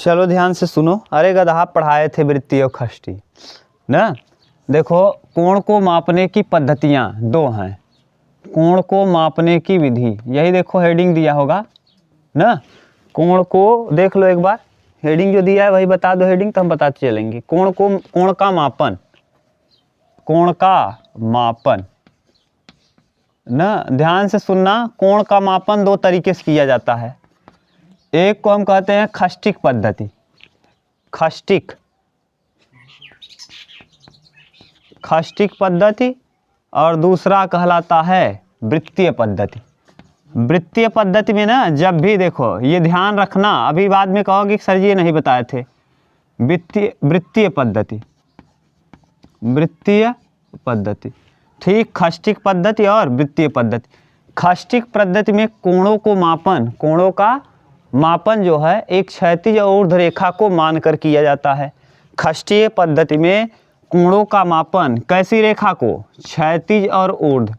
चलो ध्यान से सुनो। अरे गधा पढ़ाए थे वृत्तीय और खष्टी ना। देखो कोण को मापने की पद्धतियाँ दो हैं। कोण को मापने की विधि, यही देखो हेडिंग दिया होगा ना। कोण को देख लो एक बार, हेडिंग जो दिया है वही बता दो हेडिंग, तो हम बताते चलेंगे। कोण का मापन, कोण का मापन ना, ध्यान से सुनना। कोण का मापन दो तरीके से किया जाता है। एक को हम कहते हैं खष्टिक पद्धति, खष्टिक पद्धति, और दूसरा कहलाता है वृत्तीय पद्धति। वृत्तीय पद्धति में ना, जब भी देखो ये ध्यान रखना, अभी बाद में कहोगे सर जी ये नहीं बताए थे। वृत्तीय पद्धति, ठीक। खष्टिक पद्धति और वृत्तीय पद्धति। खष्टिक पद्धति में कोणों का मापन जो है एक क्षैतिज और ऊर्ध्व रेखा को मानकर किया जाता है। खष्टीय पद्धति में कोणों का मापन कैसी रेखा को, क्षैतिज और ऊर्ध्व।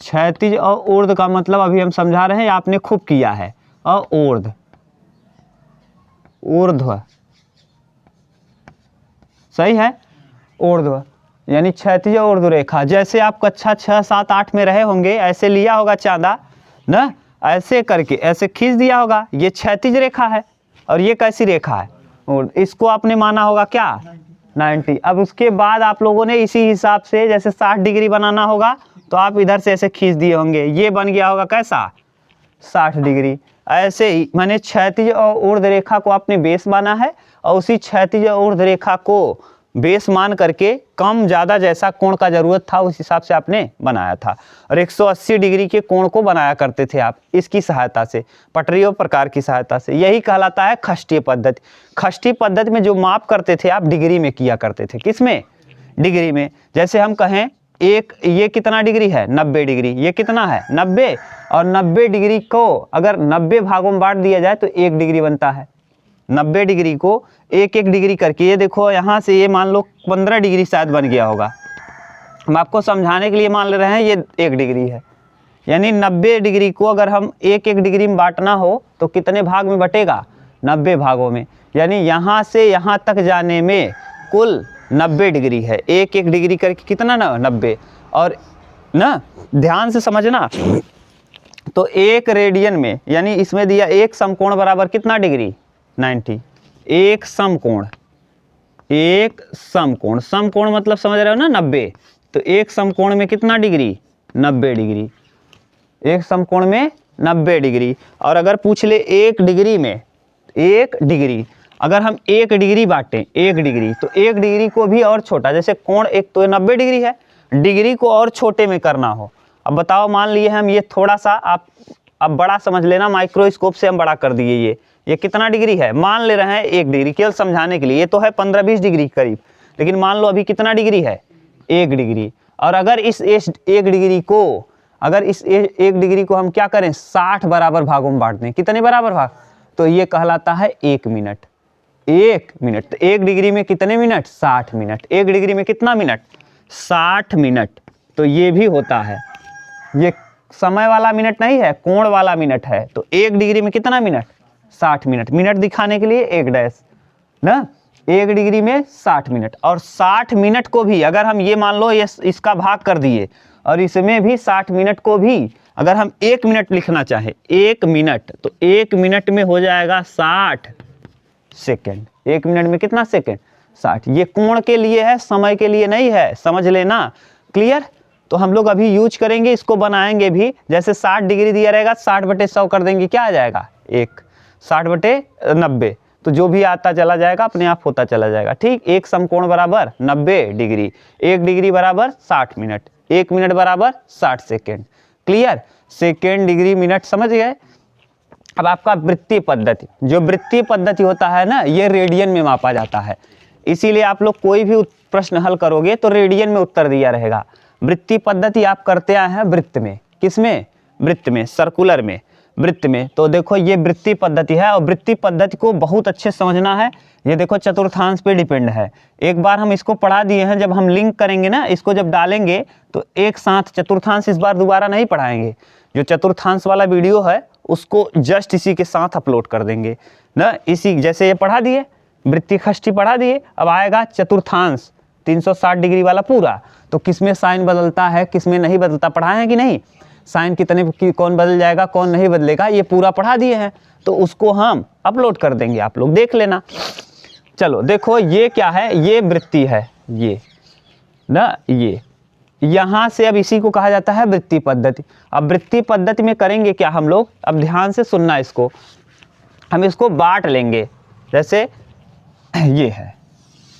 क्षैतिज और ऊर्ध्व का मतलब अभी हम समझा रहे हैं, आपने खूब किया है। और ऊर्ध्व सही है, ऊर्ध्व यानी क्षैतिज और ऊर्ध्व रेखा। जैसे आप कक्षा 6, 7, 8 में रहे होंगे, ऐसे लिया होगा चांदा ना, ऐसे करके ऐसे खींच दिया होगा, ये क्षैतिज रेखा है और ये कैसी रेखा है, और इसको आपने माना होगा क्या 90। अब उसके बाद आप लोगों ने इसी हिसाब से जैसे 60 डिग्री बनाना होगा तो आप इधर से ऐसे खींच दिए होंगे, ये बन गया होगा कैसा 60 डिग्री। ऐसे ही मैंने क्षैतिज और ऊर्ध्व रेखा को आपने बेस माना है, और उसी क्षैतिज और ऊर्ध्व रेखा को बेस मान करके कम ज़्यादा जैसा कोण का ज़रूरत था उस हिसाब से आपने बनाया था। और 180 डिग्री के कोण को बनाया करते थे आप इसकी सहायता से, पटरियों प्रकार की सहायता से। यही कहलाता है खष्टीय पद्धति। खष्टीय पद्धति में जो माप करते थे आप डिग्री में किया करते थे। किस में, डिग्री में। जैसे हम कहें एक, ये कितना डिग्री है 90 डिग्री, ये कितना है 90, और 90 डिग्री को अगर 90 भागों में बांट दिया जाए तो 1 डिग्री बनता है। 90 डिग्री को एक डिग्री करके, ये देखो यहाँ से ये मान लो 15 डिग्री शायद बन गया होगा। हम आपको समझाने के लिए मान ले रहे हैं ये 1 डिग्री है, यानी 90 डिग्री को अगर हम एक डिग्री में बांटना हो तो कितने भाग में बटेगा 90 भागों में। यानी यहाँ से यहाँ तक जाने में कुल 90 डिग्री है। एक डिग्री करके कितना ना 90, और ना ध्यान से समझना। तो 1 रेडियन में, यानी इसमें दिया एक समकोण बराबर कितना डिग्री 90। एक समकोण समकोण मतलब समझ रहे हो ना 90। तो एक समकोण में कितना डिग्री 90 डिग्री, एक समकोण में 90 डिग्री। और अगर पूछ ले 1 डिग्री में, 1 डिग्री अगर हम 1 डिग्री बांटें 1 डिग्री, तो 1 डिग्री को भी और छोटा, जैसे कोण एक तो 90 डिग्री है, डिग्री को और छोटे में करना हो। अब बताओ, मान लिए हम ये थोड़ा सा, आप अब बड़ा समझ लेना, माइक्रोस्कोप से हम बड़ा कर दिए। ये कितना डिग्री है, मान ले रहे हैं 1 डिग्री, केवल समझाने के लिए। ये तो है 15-20 डिग्री करीब, लेकिन मान लो अभी कितना डिग्री है 1 डिग्री। और अगर इस 1 डिग्री को, अगर इस 1 डिग्री को हम क्या करें 60 बराबर भागों में बांट दें, कितने बराबर भाग, तो ये कहलाता है 1 मिनट। 1 मिनट, तो 1 डिग्री में कितने मिनट 60 मिनट। 1 डिग्री में कितना मिनट 60 मिनट। तो ये भी होता है, ये समय वाला मिनट नहीं है, कोण वाला मिनट है। तो 1 डिग्री में कितना मिनट 60 मिनट। मिनट दिखाने के लिए 1 डैश ना, 1 डिग्री में 60 मिनट। और 60 मिनट को भी अगर हम ये मान लो ये इसका भाग कर दिए, और इसमें भी 60 मिनट को भी अगर हम 1 मिनट लिखना चाहे, 1 मिनट, तो 1 मिनट में हो जाएगा 60 सेकेंड। 1 मिनट में कितना सेकेंड 60। ये कोण के लिए है, समय के लिए नहीं है, समझ लेना। क्लियर। तो हम लोग अभी यूज करेंगे, इसको बनाएंगे भी। जैसे 60 डिग्री दिया रहेगा, 60/100 कर देंगे, क्या आ जाएगा 1। 60/90, तो जो भी आता चला जाएगा अपने आप होता चला जाएगा। ठीक। एक समकोण बराबर 90 डिग्री, 1 डिग्री बराबर 60 मिनट, 1 मिनट बराबर 60 second. Clear. Second, degree, minute समझ गए। अब आपका वृत्तीय पद्धति, जो वृत्तीय पद्धति होता है ना, ये रेडियन में मापा जाता है। इसीलिए आप लोग कोई भी प्रश्न हल करोगे तो रेडियन में उत्तर दिया रहेगा। वृत्तीय पद्धति आप करते आए हैं वृत्त में, किसमें, वृत्त में, सर्कुलर में, वृत्त में। तो देखो ये वृत्तीय पद्धति है, और वृत्तीय पद्धति को बहुत अच्छे समझना है। ये देखो चतुर्थांश पे डिपेंड है। एक बार हम इसको पढ़ा दिए हैं, जब हम लिंक करेंगे ना, इसको जब डालेंगे तो एक साथ चतुर्थांश इस बार दोबारा नहीं पढ़ाएंगे। जो चतुर्थांश वाला वीडियो है उसको जस्ट इसी के साथ अपलोड कर देंगे ना। इसी जैसे ये पढ़ा दिए, वृत्तीय षष्ठी पढ़ा दिए, अब आएगा चतुर्थांश 360 डिग्री वाला पूरा। तो किसमें साइन बदलता है, किसमें नहीं बदलता, पढ़ाए हैं कि नहीं। साइन कितने कौन बदल जाएगा, कौन नहीं बदलेगा, ये पूरा पढ़ा दिए हैं। तो उसको हम अपलोड कर देंगे, आप लोग देख लेना। चलो देखो ये क्या है, ये वृत्ति है ये ना, ये यहाँ से अब इसी को कहा जाता है वृत्तीय पद्धति। अब वृत्तीय पद्धति में करेंगे क्या हम लोग, अब ध्यान से सुनना इसको, हम इसको बांट लेंगे। जैसे ये है,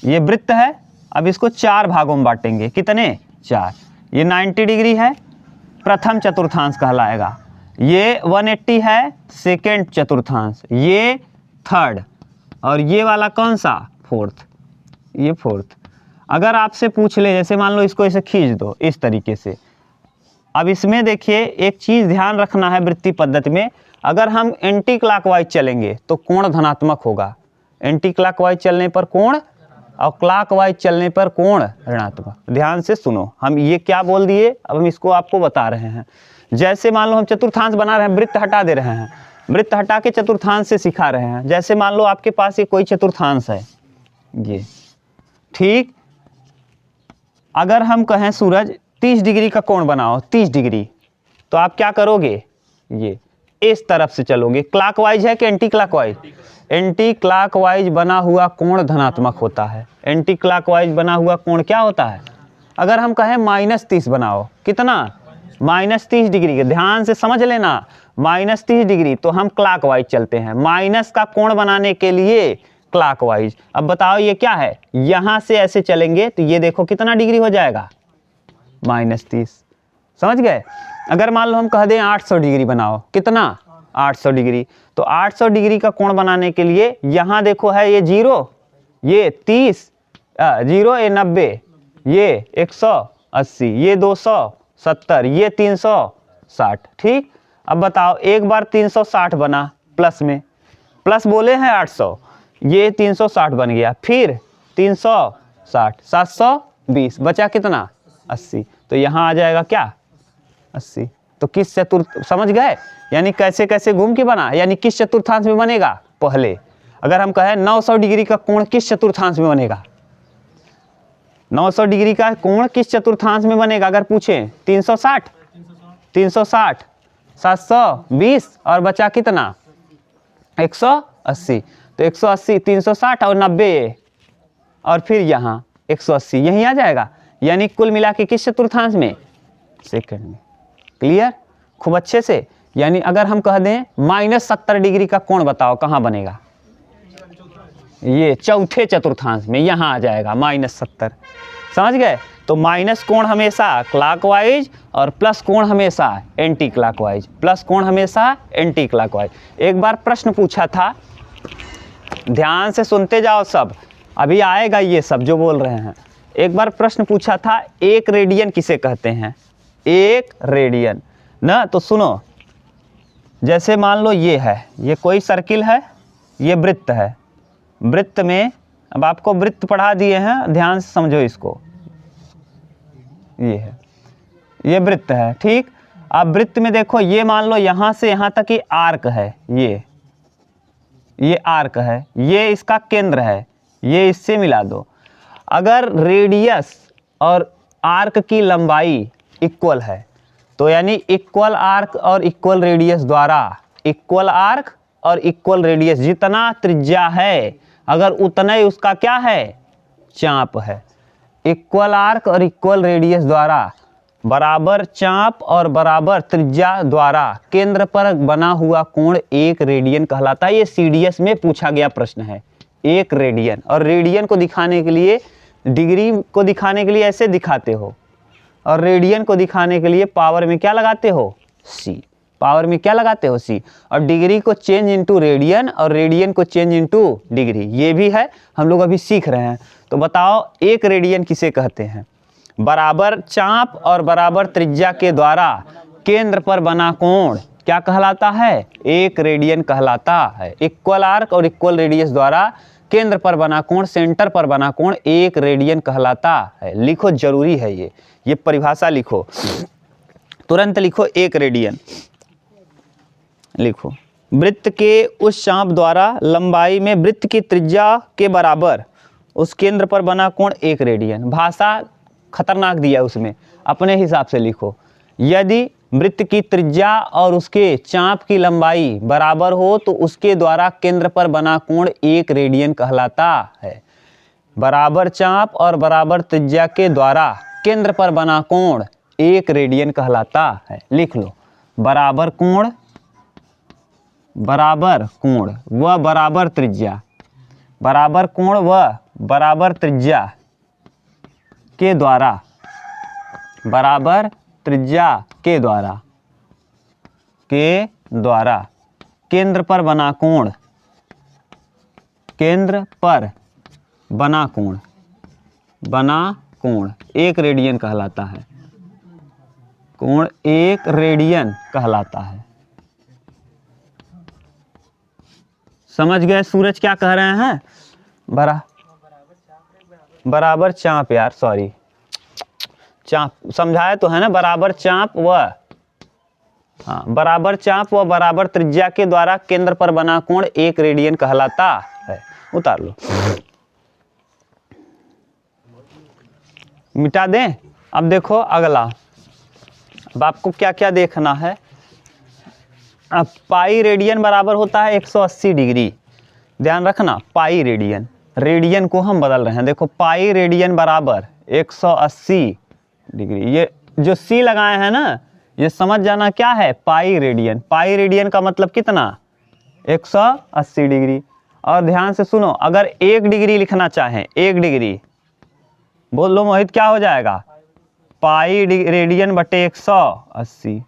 ये वृत्त है, अब इसको 4 भागों में बांटेंगे, कितने 4। ये 90 डिग्री है, प्रथम चतुर्थांश कहलाएगा। ये 180 है, सेकेंड चतुर्थांश। ये थर्ड, और ये वाला कौन सा, फोर्थ, ये फोर्थ। अगर आपसे पूछ ले, जैसे मान लो इसको ऐसे खींच दो इस तरीके से। अब इसमें देखिए एक चीज़ ध्यान रखना है वृत्तीय पद्धति में, अगर हम एंटी क्लॉकवाइज चलेंगे तो कोण धनात्मक होगा, एंटी क्लॉकवाइज चलने पर कोण, और क्लॉकवाइज चलने पर कोण ऋणात्मक। ध्यान से सुनो, हम ये क्या बोल दिए, अब हम इसको आपको बता रहे हैं। जैसे मान लो हम चतुर्थांश बना रहे हैं, वृत्त हटा दे रहे हैं, वृत्त हटा के चतुर्थांश से सिखा रहे हैं। जैसे मान लो आपके पास ये कोई चतुर्थांश है, ये ठीक। अगर हम कहें सूरज 30 डिग्री का कोण बनाओ, 30 डिग्री, तो आप क्या करोगे, ये इस तरफ से चलोगे। क्लॉकवाइज है कि एंटी क्लॉकवाइज, एंटी क्लॉकवाइज बना हुआ कोण धनात्मक होता है। एंटी क्लॉकवाइज बना हुआ कोण क्या होता है। अगर हम कहें -30 बनाओ, कितना, -30 डिग्री के, ध्यान से समझ लेना, -30 डिग्री, तो हम क्लॉकवाइज चलते हैं। माइनस का कोण बनाने के लिए क्लॉकवाइज। अब बताओ ये क्या है, यहाँ से ऐसे चलेंगे तो ये देखो कितना डिग्री हो जाएगा, -30। समझ गए। अगर मान लो हम कह दें 800 डिग्री बनाओ, कितना, 800 डिग्री, तो 800 डिग्री का कोण बनाने के लिए यहाँ देखो है ये 0, ये 30, 0 ये 90, ये 180, ये 270, ये 360, ठीक। अब बताओ एक बार 360 बना प्लस में, प्लस बोले हैं 800, ये 360 बन गया, फिर 360, 720, बचा कितना, 80। तो यहाँ आ जाएगा क्या, 80। तो किस चतुर्थ, समझ गए, यानी कैसे कैसे घूम के बना, यानी किस चतुर्थांश में बनेगा पहले। अगर हम कहें 900 डिग्री का कोण किस चतुर्थांश में बनेगा, 900 डिग्री का कोण किस चतुर्थांश में बनेगा, अगर पूछें 360, 720, और बचा कितना, 180। तो 180, 360 और 90, और फिर यहाँ 180, यहीं आ जाएगा। यानी कुल मिला के किस चतुर्थांश में, सेकंड में। क्लियर, खूब अच्छे से। यानी अगर हम कह दें -70 डिग्री का कोण बताओ कहाँ बनेगा, ये चौथे चतुर्थांश में, यहाँ आ जाएगा -70। समझ गए। तो माइनस कोण हमेशा क्लॉकवाइज और प्लस कोण हमेशा एंटी क्लॉकवाइज, प्लस कोण हमेशा एंटी क्लॉकवाइज। एक बार प्रश्न पूछा था, ध्यान से सुनते जाओ सब, अभी आएगा ये सब जो बोल रहे हैं। एक बार प्रश्न पूछा था, 1 रेडियन किसे कहते हैं, 1 रेडियन ना। तो सुनो, जैसे मान लो ये है, ये कोई सर्किल है, ये वृत्त है, वृत्त में, अब आपको वृत्त पढ़ा दिए हैं, ध्यान से समझो इसको, ये है, ये वृत्त है, ठीक। अब वृत्त में देखो, ये मान लो यहाँ से यहाँ तक ये आर्क है, ये आर्क है, ये इसका केंद्र है, ये इससे मिला दो। अगर रेडियस और आर्क की लंबाई इक्वल है, तो यानी इक्वल आर्क और इक्वल रेडियस द्वारा, इक्वल आर्क और इक्वल रेडियस, जितना त्रिज्या है अगर उतना ही उसका क्या है, चाप है। इक्वल आर्क और इक्वल रेडियस द्वारा, बराबर चाप और बराबर त्रिज्या द्वारा केंद्र पर बना हुआ कोण 1 रेडियन कहलाता है। ये सीडीएस में पूछा गया प्रश्न है, 1 रेडियन। और रेडियन को दिखाने के लिए, डिग्री को दिखाने के लिए ऐसे दिखाते हो, और रेडियन को दिखाने के लिए पावर में क्या लगाते हो, सी। पावर में क्या लगाते हो, सी। और डिग्री को चेंज इनटू रेडियन, और रेडियन को चेंज इनटू डिग्री, ये भी है, हम लोग अभी सीख रहे हैं। तो बताओ 1 रेडियन किसे कहते हैं, बराबर चाप और बराबर त्रिज्या के द्वारा केंद्र पर बना कोण क्या कहलाता है, 1 रेडियन कहलाता है। इक्वल आर्क और इक्वल रेडियस द्वारा केंद्र पर बना कोण, सेंटर पर बना कोण 1 रेडियन कहलाता है। लिखो, जरूरी है ये परिभाषा लिखो, तुरंत लिखो, 1 रेडियन लिखो। वृत्त के उस चाप द्वारा लंबाई में वृत्त की त्रिज्या के बराबर उस केंद्र पर बना कोण 1 रेडियन। भाषा खतरनाक दिया उसमें, अपने हिसाब से लिखो। यदि वृत्त की त्रिज्या और उसके चाप की लंबाई बराबर हो तो उसके द्वारा केंद्र पर बना कोण 1 रेडियन कहलाता है। बराबर चाप और बराबर त्रिज्या के द्वारा केंद्र पर बना कोण 1 रेडियन कहलाता है। लिख लो, बराबर कोण व बराबर त्रिज्या, बराबर कोण व बराबर त्रिज्या के द्वारा, बराबर त्रिज्या के द्वारा केंद्र पर बना कोण, केंद्र पर बना कोण 1 रेडियन कहलाता है। कोण 1 रेडियन कहलाता है। समझ गए सूरज क्या कह रहे हैं? बराबर चाप यार, सॉरी, चाप समझाया तो है ना। बराबर चाप व, हाँ, बराबर चाप व बराबर त्रिज्या के द्वारा केंद्र पर बना कोण 1 रेडियन कहलाता है। उतार लो, मिटा दें। अब देखो अगला, अब आपको क्या क्या देखना है। अब पाई रेडियन बराबर होता है 180 डिग्री। ध्यान रखना, पाई रेडियन, रेडियन को हम बदल रहे हैं। देखो पाई रेडियन बराबर 180 डिग्री। ये जो सी लगाए हैं ना, ये समझ जाना क्या है, पाई रेडियन। पाई रेडियन का मतलब कितना, 180 डिग्री। और ध्यान से सुनो, अगर 1 डिग्री लिखना चाहें, 1 डिग्री, बोल लो मोहित क्या हो जाएगा, पाई रेडियन बटे 180।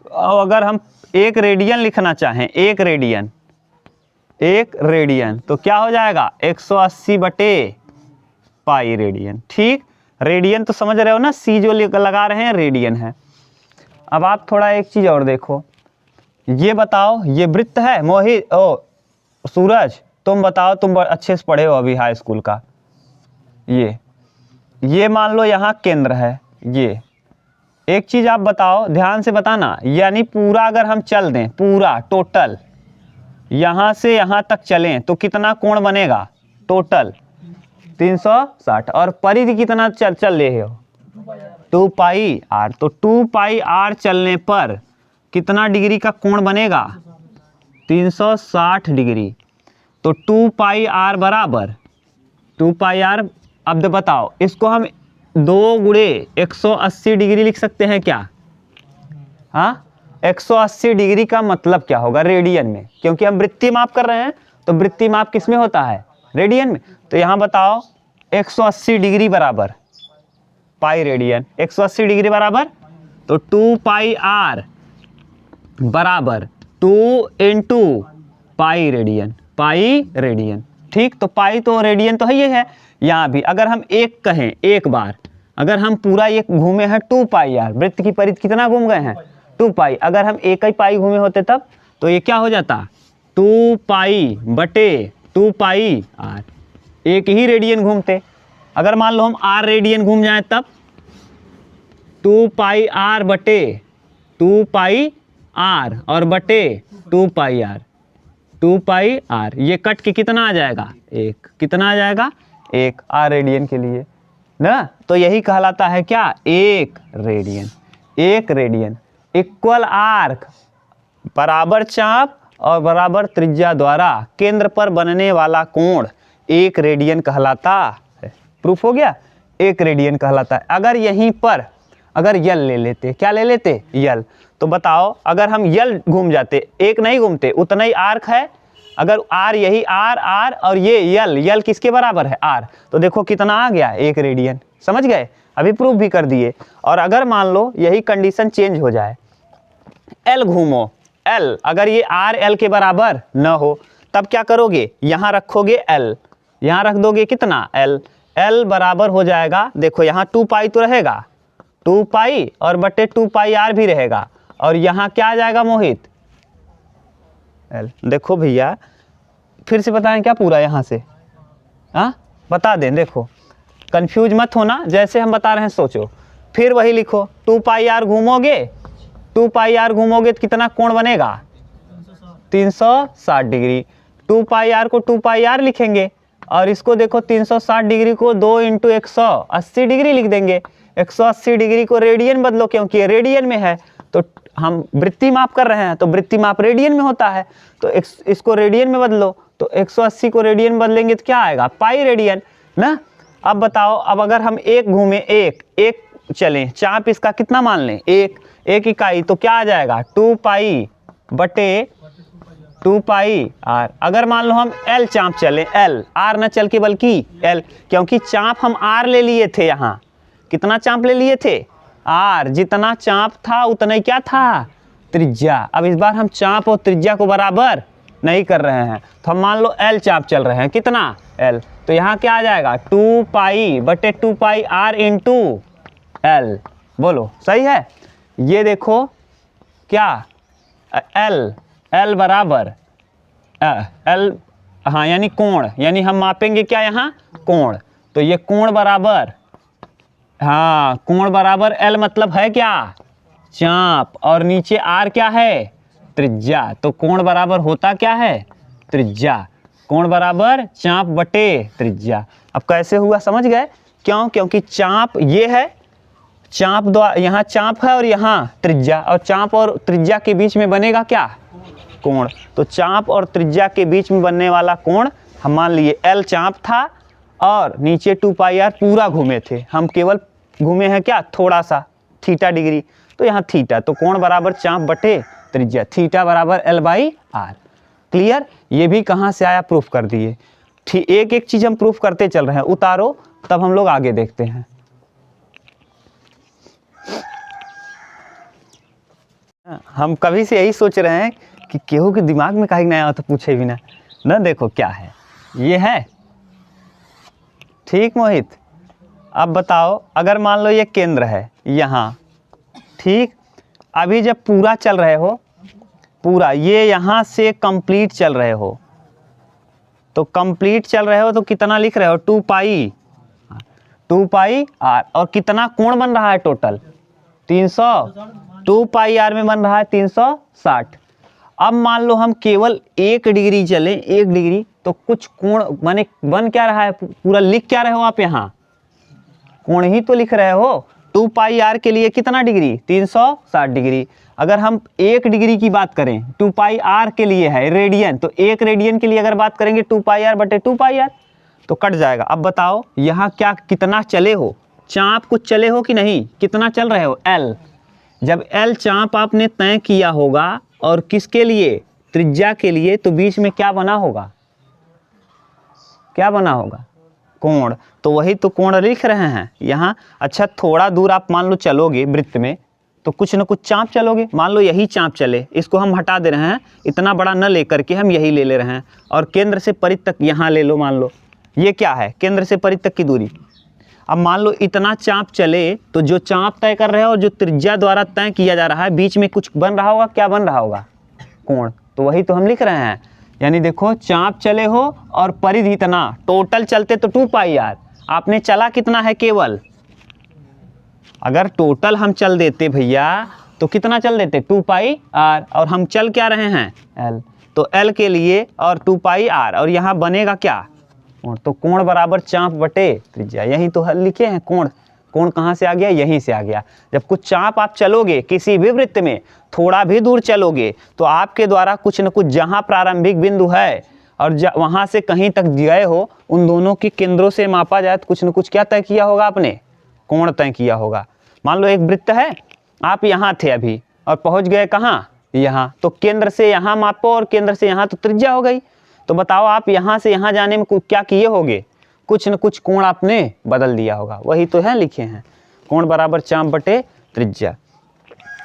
और अगर हम 1 रेडियन लिखना चाहें, 1 रेडियन तो क्या हो जाएगा, 180 बटे पाई रेडियन। ठीक, रेडियन तो समझ रहे हो ना, सी जो लगा रहे हैं रेडियन है। अब आप थोड़ा एक चीज और देखो, ये बताओ, ये वृत्त है मोहित, सूरज तुम बताओ, तुम अच्छे से पढ़े हो अभी हाई स्कूल का। ये मान लो यहाँ केंद्र है। ये एक चीज आप बताओ, ध्यान से बताना, यानी पूरा अगर हम चल दें, पूरा टोटल यहाँ से यहाँ तक चलें तो कितना कोण बनेगा, टोटल 360। और परिधि कितना चल रहे हो, 2 पाई आर। तो 2 पाई आर चलने पर कितना डिग्री का कोण बनेगा, 360 डिग्री। तो 2 पाई आर बराबर 2 पाई आर। अब बताओ, इसको हम 2 गुणे 180 डिग्री लिख सकते हैं क्या? हाँ, 180 डिग्री का मतलब क्या होगा रेडियन में, क्योंकि हम वृत्तीय माप कर रहे हैं तो वृत्तीय माप किस में होता है, रेडियन में। तो यहाँ बताओ 180 डिग्री बराबर पाई रेडियन, 180 डिग्री बराबर तो 2 पाई आर बराबर 2 इंटू पाई रेडियन। ठीक, तो पाई तो रेडियन तो है, ये है। यहाँ भी अगर हम एक कहें, एक बार अगर हम पूरा ये घूमे हैं 2 पाई आर, वृत्त की परिधि कितना घूम गए हैं, 2 पाई। अगर हम एक ही पाई घूमे होते तब तो ये क्या हो जाता, 2 पाई बटे 2 पाई आर, एक ही रेडियन घूमते। अगर मान लो हम आर रेडियन घूम जाए तब 2 पाई आर बटे 2 पाई आर और बटे 2 पाई आर, 2 पाई आर। ये कट के कितना आ जाएगा, 1। कितना आ जाएगा, 1 आर रेडियन के लिए ना। तो यही कहलाता है क्या, 1 रेडियन। 1 रेडियन इक्वल आर्क, बराबर चाप और बराबर त्रिज्या द्वारा केंद्र पर बनने वाला कोण 1 रेडियन कहलाता है। प्रूफ हो गया, 1 रेडियन कहलाता है। अगर यहीं पर अगर यल ले लेते, क्या ले लेते, यल, तो बताओ अगर हम यल घूम जाते, एक नहीं घूमते, उतना ही आर्क है। अगर आर, यही आर और ये यल किसके बराबर है, आर, तो देखो कितना आ गया, 1 रेडियन। समझ गए, अभी प्रूफ भी कर दिए। और अगर मान लो यही कंडीशन चेंज हो जाए, एल घूमो, एल अगर ये आर एल के बराबर न हो तब क्या करोगे, यहाँ रखोगे एल, यहाँ रख दोगे कितना, एल। एल बराबर हो जाएगा, देखो यहाँ 2 पाई तो रहेगा, 2 पाई और बटे 2 पाई आर भी रहेगा, और यहाँ क्या आ जाएगा मोहित, एल। देखो भैया फिर से बताएं क्या पूरा यहाँ से, हाँ बता दें, देखो कंफ्यूज मत होना, जैसे हम बता रहे हैं सोचो। फिर वही लिखो, 2 पाई आर घूमोगे, 2 पाई आर घूमोगे तो कितना कोण बनेगा, 360 डिग्री। 2 पाई आर को 2 पाई आर लिखेंगे और इसको देखो 360 डिग्री को 2 इंटू 180 डिग्री लिख देंगे। 180 डिग्री को रेडियन बदलो क्योंकि रेडियन में है, तो हम वृत्ति माप कर रहे हैं तो वृत्ति माप रेडियन में होता है, तो इसको रेडियन में बदलो, तो 180 को रेडियन बदलेंगे तो क्या आएगा, पाई रेडियन ना। अब बताओ, अब अगर हम एक घूमे, एक चलें, चाप इसका कितना मान लें, एक इकाई, तो क्या आ जाएगा 2 पाई बटे 2 पाई आर। अगर मान लो हम एल चाप चलें, एल आर न चल के बल्कि एल, क्योंकि चाप हम आर ले लिए थे, यहाँ कितना चाप ले लिए थे, आर, जितना चाप था उतना ही क्या था, त्रिज्या। अब इस बार हम चाप और त्रिज्या को बराबर नहीं कर रहे हैं, तो हम मान लो एल चाप चल रहे हैं, कितना एल, तो यहाँ क्या आ जाएगा 2 पाई बटे 2 पाई आर इंटू एल। बोलो सही है। ये देखो क्या एल बराबर एल, हाँ यानी कोण, यानी हम मापेंगे क्या यहाँ कोण, तो ये कोण बराबर, हाँ कोण बराबर एल मतलब है क्या, चाप, और नीचे आर क्या है, त्रिज्या, तो कोण बराबर होता क्या है, त्रिज्या। कोण बराबर चाप बटे त्रिज्या। अब कैसे हुआ समझ गए, क्यों, क्योंकि चाप ये है, चाप द्वारा यहाँ चाप है और यहाँ त्रिज्या, और चाप और त्रिज्या के बीच में बनेगा क्या, कोण, तो चाप और त्रिज्या के बीच में बनने वाला कोण हम मान लिए एल चाप था और नीचे 2 पाई आर पूरा घूमे थे, हम केवल घूमे हैं क्या थोड़ा सा, थीटा डिग्री, तो यहाँ थीटा, तो कोण बराबर चाप बटे त्रिज्या, थीटा बराबर एल बाई आर। क्लियर। ये भी कहाँ से आया, प्रूफ कर दिए। एक एक चीज हम प्रूफ करते चल रहे हैं, उतारो तब हम लोग आगे देखते हैं। हम कभी से यही सोच रहे हैं कि केहू के दिमाग में कहीं नया हो तो पूछे भी ना देखो क्या है, ये है ठीक मोहित। अब बताओ, अगर मान लो ये केंद्र है यहाँ, ठीक, अभी जब पूरा चल रहे हो, पूरा ये यहाँ से कंप्लीट चल रहे हो, तो कंप्लीट चल रहे हो तो कितना लिख रहे हो 2 पाई आर, और कितना कोण बन रहा है टोटल 300, 2 पाई आर में बन रहा है 360। अब मान लो हम केवल 1 डिग्री चले, 1 डिग्री, तो कुछ कोण माने बन क्या रहा है, पूरा लिख क्या रहे हो आप, यहाँ कोण ही तो लिख रहे हो। 2 पाई आर के लिए कितना डिग्री 360 डिग्री। अगर हम 1 डिग्री की बात करें, 2 पाई आर के लिए है रेडियन, तो 1 रेडियन के लिए अगर बात करेंगे 2 पाई आर बटे 2 पाई आर, तो कट जाएगा। अब बताओ यहाँ क्या कितना चले हो, चाप कुछ चले हो कि नहीं, कितना चल रहे हो एल। जब एल चाप आपने तय किया होगा और किसके लिए, त्रिज्या के लिए, तो बीच में क्या बना होगा, क्या बना होगा, कोण, तो वही तो कोण लिख रहे हैं यहाँ। अच्छा थोड़ा दूर आप मान लो चलोगे वृत्त में, तो कुछ न कुछ चाप चलोगे, मान लो यही चाप चले, इसको हम हटा दे रहे हैं, इतना बड़ा न लेकर के हम यही ले रहे हैं, और केंद्र से परिध तक यहाँ ले लो, मान लो ये क्या है, केंद्र से परिध तक की दूरी। अब मान लो इतना चाप चले, तो जो चाप तय कर रहे हो और जो त्रिज्या द्वारा तय किया जा रहा है, बीच में कुछ बन रहा होगा, क्या बन रहा होगा, कोण, तो वही तो हम लिख रहे हैं। यानी देखो चाप चले हो और परिधि इतना, टोटल चलते तो 2 पाई आर, आपने चला कितना है केवल, अगर टोटल हम चल देते भैया तो कितना चल देते 2 पाई आर, और हम चल क्या रहे हैं एल, तो एल के लिए और 2 पाई आर, और यहाँ बनेगा क्या कोण, तो कोण बराबर चाप बटे त्रिज्या। यही तो लिखे हैं कोण, कोण कहाँ से आ गया, यहीं से आ गया। जब कुछ चाप आप चलोगे किसी भी वृत्त में, थोड़ा भी दूर चलोगे, तो आपके द्वारा कुछ न कुछ जहाँ प्रारंभिक बिंदु है और वहाँ से कहीं तक गए हो, उन दोनों के केंद्रों से मापा जाए तो कुछ न कुछ क्या तय किया होगा आपने, कोण तय किया होगा। मान लो एक वृत्त है, आप यहाँ थे अभी और पहुँच गए कहाँ, यहाँ, तो केंद्र से यहाँ मापो और केंद्र से यहाँ, तो त्रिज्या हो गई। तो बताओ आप यहाँ से यहाँ जाने में क्या किए होगे, कुछ न कुछ कोण आपने बदल दिया होगा, वही तो है लिखे हैं, कोण बराबर चाप बटे त्रिज्या।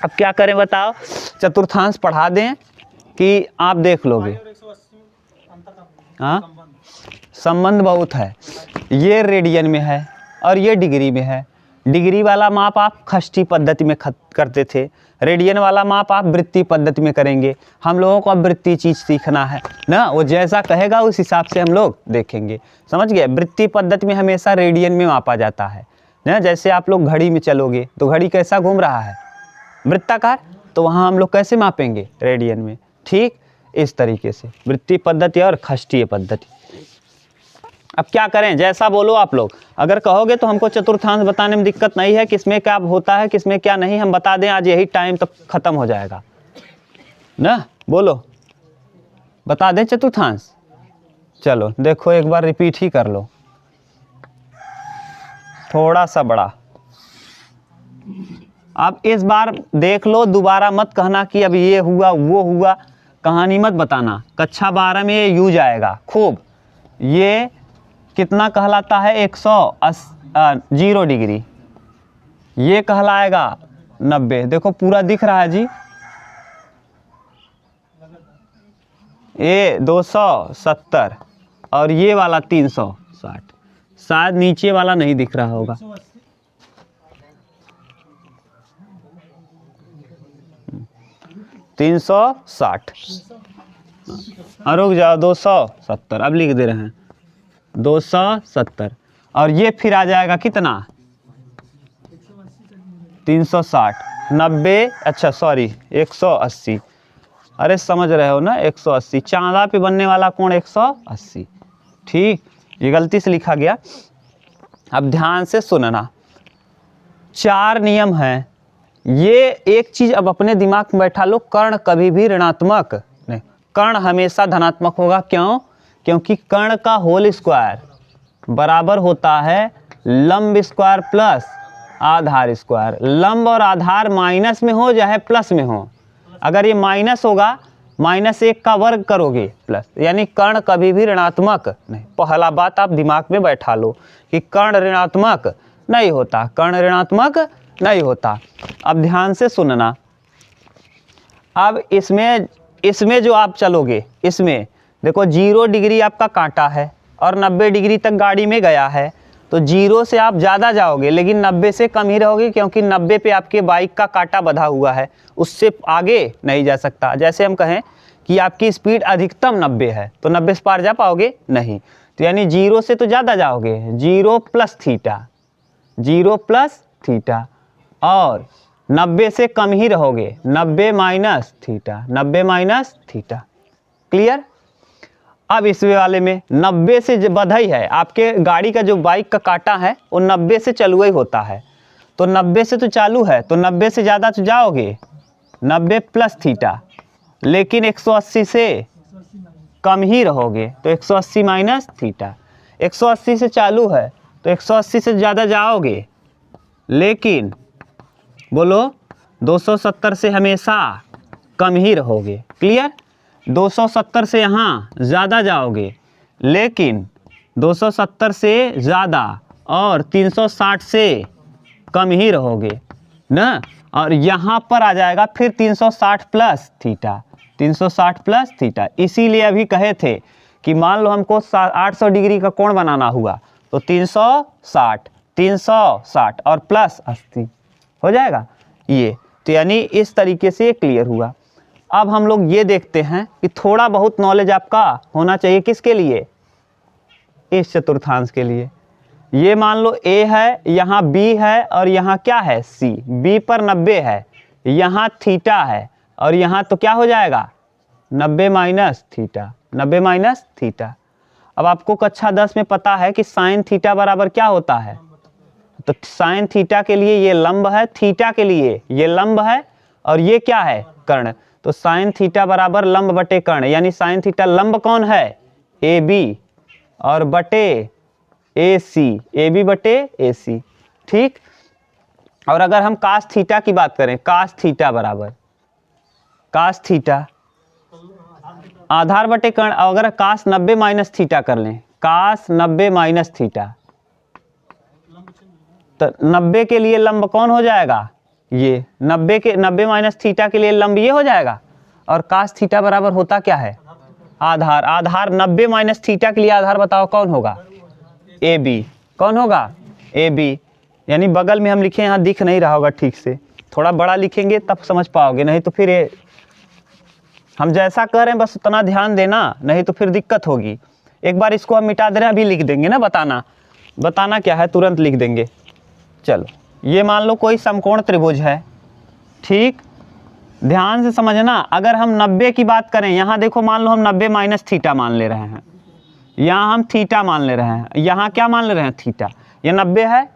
अब क्या करें बताओ, चतुर्थांश पढ़ा दें कि आप देख लोगे, हाँ संबंध बहुत है, ये रेडियन में है और ये डिग्री में है। डिग्री वाला माप आप खष्टी पद्धति में करते थे, रेडियन वाला माप आप वृत्ति पद्धति में करेंगे। हम लोगों को अब वृत्ति चीज़ सीखना है ना, वो जैसा कहेगा उस हिसाब से हम लोग देखेंगे, समझ गए। वृत्ति पद्धति में हमेशा रेडियन में मापा जाता है ना। जैसे आप लोग घड़ी में चलोगे तो घड़ी कैसा घूम रहा है, वृत्ताकार, तो वहाँ हम लोग कैसे मापेंगे, रेडियन में। ठीक इस तरीके से, वृत्तीय पद्धति और खष्टीय पद्धति। अब क्या करें, जैसा बोलो आप लोग। अगर कहोगे तो हमको चतुर्थांश बताने में दिक्कत नहीं है, किसमें क्या होता है किसमें क्या नहीं, हम बता दें आज यही टाइम तक खत्म हो जाएगा ना। बोलो, बता दें चतुर्थांश। चलो देखो एक बार रिपीट ही कर लो, थोड़ा सा बड़ा। अब इस बार देख लो, दोबारा मत कहना कि अब ये हुआ वो हुआ, कहानी मत बताना। कक्षा 12 में ये यूज आएगा खूब। ये कितना कहलाता है, 180 डिग्री। ये कहलाएगा 90। देखो पूरा दिख रहा है जी, ये 270 और ये वाला 360। शायद नीचे वाला नहीं दिख रहा होगा। 360 और रुक जाओ, 270 अब लिख दे रहे हैं 270। और ये फिर आ जाएगा कितना, 360 90, अच्छा सॉरी 180। अरे समझ रहे हो ना, 180 चांदा पे बनने वाला कोण 180। ठीक, ये गलती से लिखा गया। अब ध्यान से सुनना, 4 नियम हैं। ये एक चीज़ अब अपने दिमाग में बैठा लो, कर्ण कभी भी ऋणात्मक नहीं, कर्ण हमेशा धनात्मक होगा। क्यों? क्योंकि कर्ण का होल स्क्वायर बराबर होता है लंब स्क्वायर प्लस आधार स्क्वायर। लंब और आधार माइनस में हो चाहे प्लस में हो, अगर ये माइनस होगा -1 का वर्ग करोगे प्लस, यानी कर्ण कभी भी ऋणात्मक नहीं। पहला बात आप दिमाग में बैठा लो कि कर्ण ऋणात्मक नहीं होता, कर्ण ऋणात्मक नहीं होता। अब ध्यान से सुनना, अब इसमें जो आप चलोगे, इसमें देखो 0 डिग्री आपका कांटा है और 90 डिग्री तक गाड़ी में गया है, तो 0 से आप ज़्यादा जाओगे लेकिन 90 से कम ही रहोगे, क्योंकि 90 पे आपके बाइक का कांटा बंधा हुआ है, उससे आगे नहीं जा सकता। जैसे हम कहें कि आपकी स्पीड अधिकतम 90 है तो 90 से पार जा पाओगे नहीं, तो यानी 0 से तो ज़्यादा जाओगे, 0 प्लस थीटा, 0 प्लस थीटा, और 90 से कम ही रहोगे, 90 minus theta, 90 minus theta. Clear? अब इस वाले में 90 से बधाई है, आपके गाड़ी का जो बाइक का कांटा है वो 90 से चालू ही होता है, तो 90 से तो चालू है, तो 90 से ज़्यादा तो जाओगे, 90 प्लस थीटा, लेकिन 180 से कम ही रहोगे, तो 180 माइनस थीटा। 180 से चालू है तो 180 से ज़्यादा जाओगे, लेकिन बोलो 270 से हमेशा कम ही रहोगे। क्लियर? 270 से यहाँ ज़्यादा जाओगे, लेकिन 270 से ज़्यादा और 360 से कम ही रहोगे ना। और यहाँ पर आ जाएगा फिर 360 प्लस थीटा, 360 प्लस थीटा। इसीलिए अभी कहे थे कि मान लो हमको 800 डिग्री का कोण बनाना हुआ तो 360 और प्लस 80 हो जाएगा ये। तो यानी इस तरीके से ये क्लियर हुआ। अब हम लोग ये देखते हैं कि थोड़ा बहुत नॉलेज आपका होना चाहिए किसके लिए, इस चतुर्थांश के लिए। ये मान लो A है, यहाँ B है और यहाँ क्या है C। B पर 90 है, यहाँ थीटा है और यहाँ तो क्या हो जाएगा 90 माइनस थीटा, 90 माइनस थीटा। अब आपको कक्षा 10 में पता है कि साइन थीटा बराबर क्या होता है, तो साइन थीटा के लिए ये लंब है, थीटा के लिए ये लंब है और ये क्या है कर्ण, तो साइन थीटा बराबर लंब बटे कर्ण, यानी साइन थीटा लंब कौन है AB और बटे AC, AB बटे AC। ठीक। और अगर हम कास थीटा की बात करें, कास थीटा बराबर कास थीटा आधार बटे कर्ण, अगर कास 90 माइनस थीटा कर लें, कास 90 माइनस थीटा, तो 90 के लिए लंब कौन हो जाएगा, ये 90 माइनस थीटा के लिए लंब ये हो जाएगा। और कास थीटा बराबर होता क्या है आधार, आधार 90 माइनस थीटा के लिए आधार बताओ कौन होगा AB, कौन होगा AB। यानी बगल में हम लिखे, यहाँ दिख नहीं रहा होगा ठीक से, थोड़ा बड़ा लिखेंगे तब समझ पाओगे, नहीं तो फिर ये हम जैसा कर रहे हैं बस उतना ध्यान देना, नहीं तो फिर दिक्कत होगी। एक बार इसको हम मिटा दे रहे हैं, अभी लिख देंगे ना, बताना क्या है तुरंत लिख देंगे। चलो ये मान लो कोई समकोण त्रिभुज है, ठीक ध्यान से समझना, अगर हम 90 की बात करें, यहाँ देखो मान लो हम 90 माइनस थीटा मान ले रहे हैं, यहाँ हम थीटा मान ले रहे हैं, यहाँ क्या मान ले रहे हैं थीटा, ये 90 है,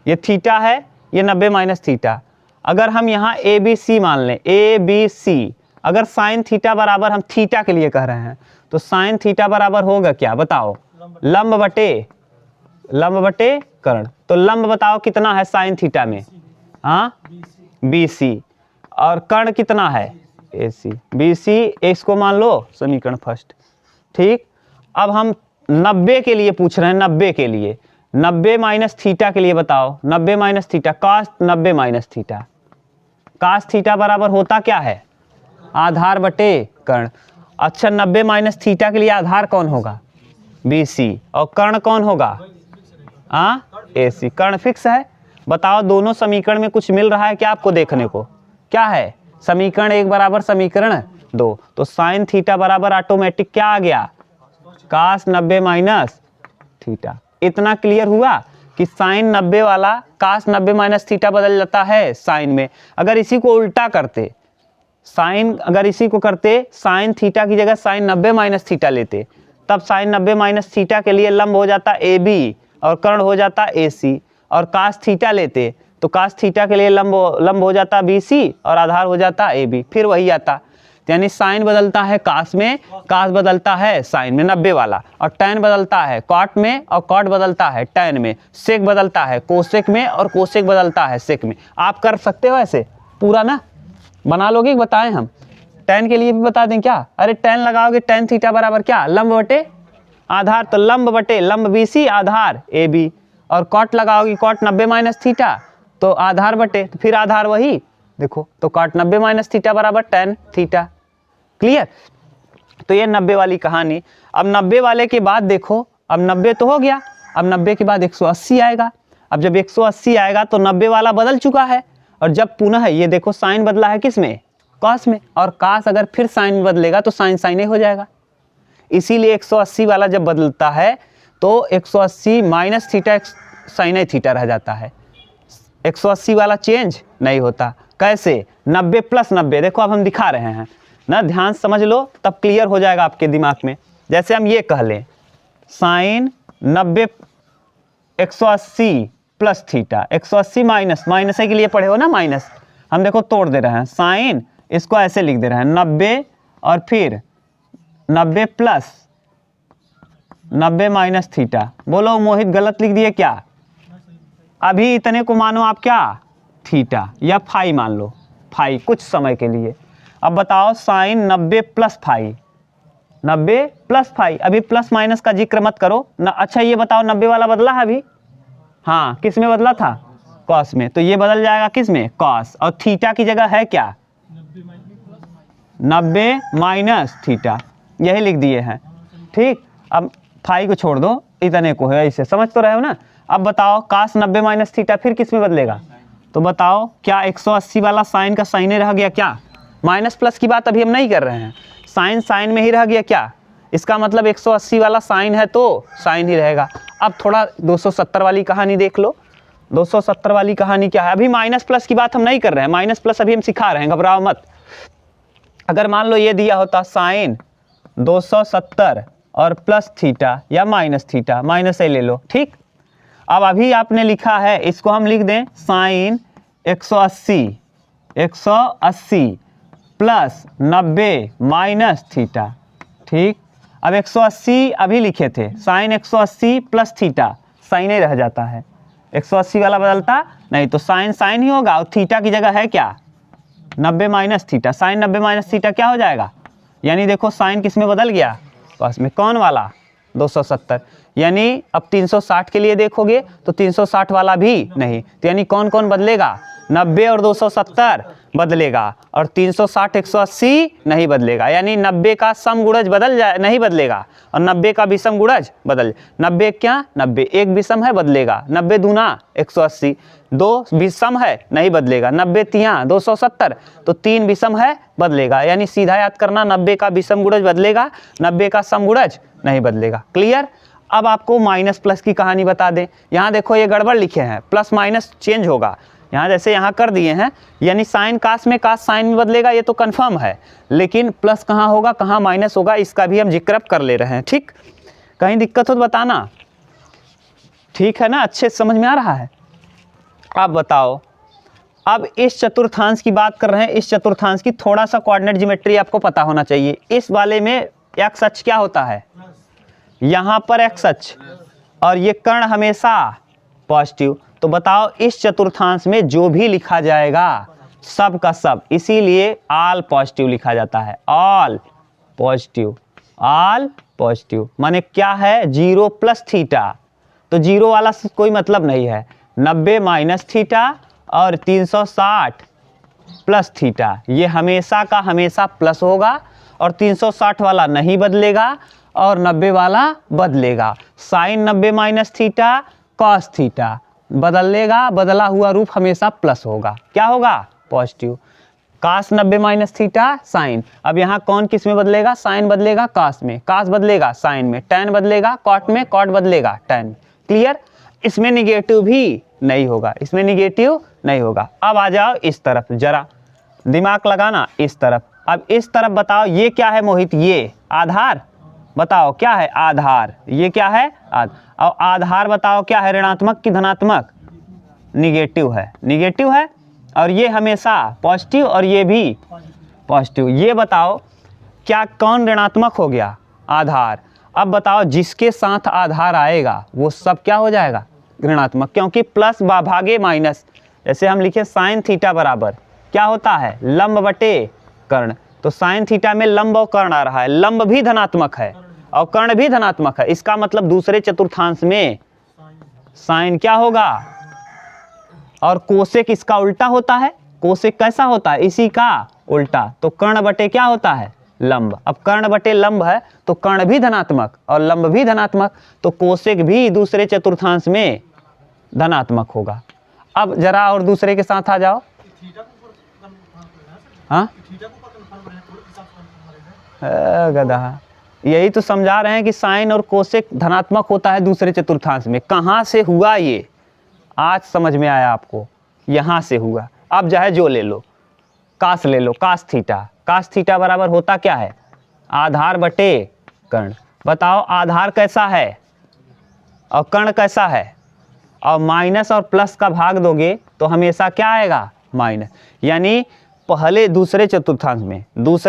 ये थीटा है, ये 90 माइनस थीटा। अगर हम यहाँ ए बी सी मान लें, ए बी सी, अगर साइन थीटा बराबर हम थीटा के लिए कह रहे हैं तो साइन थीटा बराबर होगा क्या बताओ, लंब बटे कर्ण। तो लंब बताओ कितना है साइन थीटा में, हाँ बी सी, और कर्ण कितना है ए सी, बी सी, इसको मान लो समीकरण फर्स्ट। ठीक, अब हम 90 के लिए पूछ रहे हैं, 90 के लिए, 90 माइनस थीटा के लिए बताओ, 90 माइनस थीटा, कास 90 माइनस थीटा, कास थीटा बराबर होता क्या है, आधार बटे कर्ण। अच्छा 90 माइनस थीटा के लिए आधार कौन होगा, बी सी, और कर्ण कौन होगा, ए सी, कर्ण फिक्स है। बताओ दोनों समीकरण में कुछ मिल रहा है क्या आपको देखने को, क्या है, समीकरण 1 बराबर समीकरण 2, तो साइन थीटा बराबर ऑटोमेटिक क्या आ गया, कास 90 माइनस थीटा। इतना क्लियर हुआ कि साइन 90 वाला कास 90 माइनस थीटा बदल जाता है साइन में। अगर इसी को उल्टा करते, साइन अगर इसी को करते, साइन थीटा की जगह साइन 90 माइनस थीटा लेते, तब साइन 90 माइनस थीटा के लिए लंब हो जाता ए बी और कर्ण हो जाता ए सी, और कास थीटा लेते तो कास थीटा के लिए लंब हो जाता बी सी और आधार हो जाता ए बी, फिर वही आता। यानी साइन बदलता है कास में, कास बदलता है साइन में 90 वाला, और टैन बदलता है कॉट में, और कॉट बदलता है टैन में, सेक बदलता है कोसेक में, और कोसेक बदलता है सेक में। आप कर सकते हो ऐसे पूरा ना, बना लोगे बताएं हम, टैन के लिए भी बता दें क्या, अरे टैन लगाओगे टैन थीटा बराबर क्या, लंब बटे आधार, तो लंब बटे लंब बी सी, आधार ए बी, और कॉट लगाओगे कॉट 90 माइनस थीटा, तो आधार बटे, तो फिर आधार वही देखो, तो कॉट 90 माइनस थीटा बराबर टैन थीटा। क्लियर, तो ये 90 वाली कहानी। अब 90 वाले के बाद देखो, अब 90 तो हो गया, अब 90 के बाद 180 आएगा। अब जब 180 आएगा तो 90 वाला बदल चुका है, और जब पुनः ये देखो साइन बदला है किस में, कॉस में, और कास अगर फिर साइन बदलेगा तो साइन साइन हो जाएगा। इसीलिए 180 वाला जब बदलता है तो 180 माइनस थीटा साइन थीटा रह जाता है, 180 वाला चेंज नहीं होता। कैसे, 90 प्लस 90, देखो अब हम दिखा रहे हैं ना, ध्यान समझ लो तब क्लियर हो जाएगा आपके दिमाग में। जैसे हम ये कह लें sine 90 180 plus theta, 180 minus, minus के लिए पढ़े हो ना माइनस, हम देखो तोड़ दे रहे हैं, साइन इसको ऐसे लिख दे रहे हैं 90 और फिर 90 प्लस 90 माइनस थीटा। बोलो मोहित गलत लिख दिए क्या, अभी इतने को मानो आप क्या थीटा या फाई मान लो, फाई कुछ समय के लिए। अब बताओ sine 90 plus phi, 90 plus phi, अभी प्लस माइनस का जिक्र मत करो ना। अच्छा ये बताओ 90 वाला बदला है अभी, हाँ किस में बदला था, कॉस में, तो ये बदल जाएगा किस में, कॉस, और थीटा की जगह है क्या 90 माइनस थीटा, यही लिख दिए हैं। ठीक, अब फाई को छोड़ दो, इतने को है, इसे समझ तो रहे हो ना। अब बताओ कास 90 माइनस थीटा फिर किस में बदलेगा, तो बताओ क्या 180 वाला साइन का साइन रह गया क्या, माइनस प्लस की बात अभी हम नहीं कर रहे हैं, साइन साइन में ही रह गया क्या, इसका मतलब 180 वाला साइन है तो साइन ही रहेगा। अब थोड़ा 270 वाली कहानी देख लो, 270 वाली कहानी क्या है, अभी माइनस प्लस की बात हम नहीं कर रहे हैं, माइनस प्लस अभी हम सिखा रहे हैं, घबराओ मत। अगर मान लो ये दिया होता साइन 270 और प्लस थीटा या माइनस थीटा, माइनस ही ले लो। ठीक, अब अभी आपने लिखा है, इसको हम लिख दें साइन 180 प्लस 90 माइनस थीटा। ठीक, अब 180 अभी लिखे थे, साइन 180 प्लस थीटा, साइन ही रह जाता है, 180 वाला बदलता नहीं, तो साइन साइन ही होगा, और थीटा की जगह है क्या 90 minus theta, sine 90 minus theta क्या हो जाएगा, यानी देखो साइन किस में बदल गया, पास में कौन वाला 270, यानी अब 360 के लिए देखोगे तो 360 वाला भी नहीं, तो यानी कौन कौन बदलेगा, 90 और 270 बदलेगा, और 360 180 नहीं बदलेगा, यानी 90 का सम गुणज बदल जाए, नहीं बदलेगा, और 90 का विषम गुणज बदल, 90 क्या 90, एक विषम है बदलेगा, 90 दूना 180, दो विषम है नहीं बदलेगा, 90 तिया 270, तो 3 विषम है बदलेगा, यानी सीधा याद करना 90 का विषम गुणज बदलेगा, 90 का सम गुणज नहीं बदलेगा। क्लियर, अब आपको माइनस प्लस की कहानी बता दें, यहाँ देखो ये गड़बड़ लिखे हैं, प्लस माइनस चेंज होगा, यहाँ जैसे यहाँ कर दिए हैं, यानी साइन कास में, कास साइन में बदलेगा, ये तो कंफर्म है, लेकिन प्लस कहाँ होगा, कहाँ माइनस होगा, इसका भी हम जिक्र कर ले रहे हैं। ठीक, कहीं दिक्कत हो तो बताना, ठीक है ना, अच्छे से समझ में आ रहा है। अब बताओ, अब इस चतुर्थांश की बात कर रहे हैं, इस चतुर्थांश की थोड़ा सा कोऑर्डिनेट ज्योमेट्री आपको पता होना चाहिए। इस वाले में एक्स अक्ष क्या होता है, यहाँ पर एक्स अक्ष, और ये कर्ण हमेशा पॉजिटिव। तो बताओ इस चतुर्थांश में जो भी लिखा जाएगा सब का सब, इसीलिए ऑल पॉजिटिव लिखा जाता है, ऑल पॉजिटिव, ऑल पॉजिटिव माने क्या है, 0 प्लस थीटा, तो 0 वाला कोई मतलब नहीं है, 90 माइनस थीटा और 360 प्लस थीटा, ये हमेशा का हमेशा प्लस होगा, और 360 वाला नहीं बदलेगा और 90 वाला बदलेगा। Sine 90 minus theta cos theta बदलेगा, बदला हुआ रूप हमेशा प्लस होगा, क्या होगा, positive. Cos 90 minus theta sine, अब यहाँ कौन किस में बदलेगा, साइन बदलेगा कास में, कास बदलेगा साइन में, टैन बदलेगा कॉट में, कॉट बदलेगा टैन। क्लियर, इसमें निगेटिव भी नहीं होगा, इसमें निगेटिव नहीं होगा। अब आ जाओ इस तरफ, जरा दिमाग लगाना इस तरफ। अब इस तरफ बताओ ये क्या है मोहित, ये आधार, बताओ क्या है आधार, ये क्या है और आधार बताओ क्या है, ऋणात्मक कि धनात्मक, निगेटिव है, निगेटिव है, और ये हमेशा पॉजिटिव और ये भी पॉजिटिव। ये बताओ क्या कौन ऋणात्मक हो गया, आधार। अब बताओ जिसके साथ आधार आएगा वो सब क्या हो जाएगा, ऋणात्मक, क्योंकि प्लस भागे माइनस, जैसे हम लिखे साइन थीटा बराबर क्या होता है, लंब बटे कर्ण, तो साइन थीटा में लंब और कर्ण आ रहा है, लंब भी धनात्मक है और कर्ण भी धनात्मक है, इसका मतलब दूसरे चतुर्थांश में साइन क्या होगा, और कोसेक इसका उल्टा होता है, कोसेक कैसा होता है, इसी का उल्टा, तो कर्ण बटे क्या होता है, लंब। अब कर्ण बटे लंब है तो कर्ण भी धनात्मक और लंब भी धनात्मक, तो कोसेक भी दूसरे चतुर्थांश में धनात्मक होगा। अब जरा और दूसरे के साथ आ जाओ, हाँ गधा, यही तो समझा रहे हैं कि साइन और कोसेक धनात्मक होता है दूसरे चतुर्थांश में। कहाँ से हुआ ये, आज समझ में आया आपको, यहाँ से हुआ। अब चाहे जो ले लो, कास ले लो, कास थीटा, कास थीटा बराबर होता क्या है, आधार बटे कर्ण। बताओ आधार कैसा है और कर्ण कैसा है, और माइनस और प्लस का भाग दोगे तो हमेशा क्या आएगा, माइनस। यानी पहले दूसरे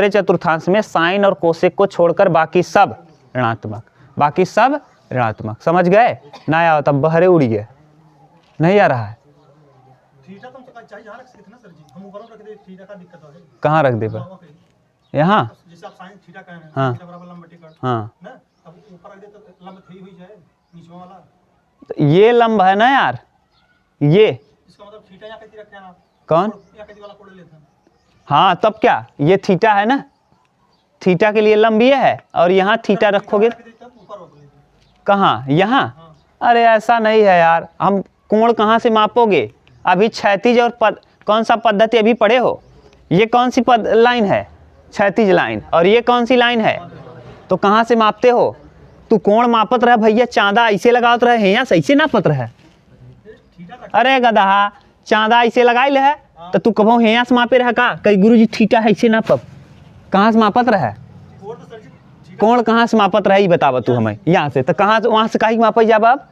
चतुर्थांश में साइन और कोसेक को छोड़कर बाकी सब ऋणात्मक, बाकी सब ऋणात्मक। समझ गए ना, आया तब बहरे उड़ गए, नहीं आ रहा है, कहाँ रख दे, यहाँ, हाँ हाँ, तो ये लंब है ना यार, ये कौन, हाँ तब क्या, ये थीटा है ना, थीटा के लिए लंब ये है, और यहाँ थीटा रखोगे कहाँ, यहाँ। अरे ऐसा नहीं है यार, हम कोण कहाँ से मापोगे, अभी क्षैतिज और कौन सा पद्धति अभी पढ़े हो, ये कौन सी लाइन है, क्षैतिज लाइन, और ये कौन सी लाइन है, तो कहाँ से मापते हो, तू कोण मापत रहा भैया, चांदा ऐसे लगावत रहे, यहाँ सही से नापत रहे, अरे गधा चांदा ऐसे लगाई ले है, तो तू कहो यहाँ से मापे रहा का, कई गुरुजी थीटा है ऐसे नापब, कहाँ से मापत रहा, कोण कहाँ से मापत रहा, ये बतावा तू हमें, यहाँ से, तो कहाँ से, वहाँ से कहीं मापे जाब, अब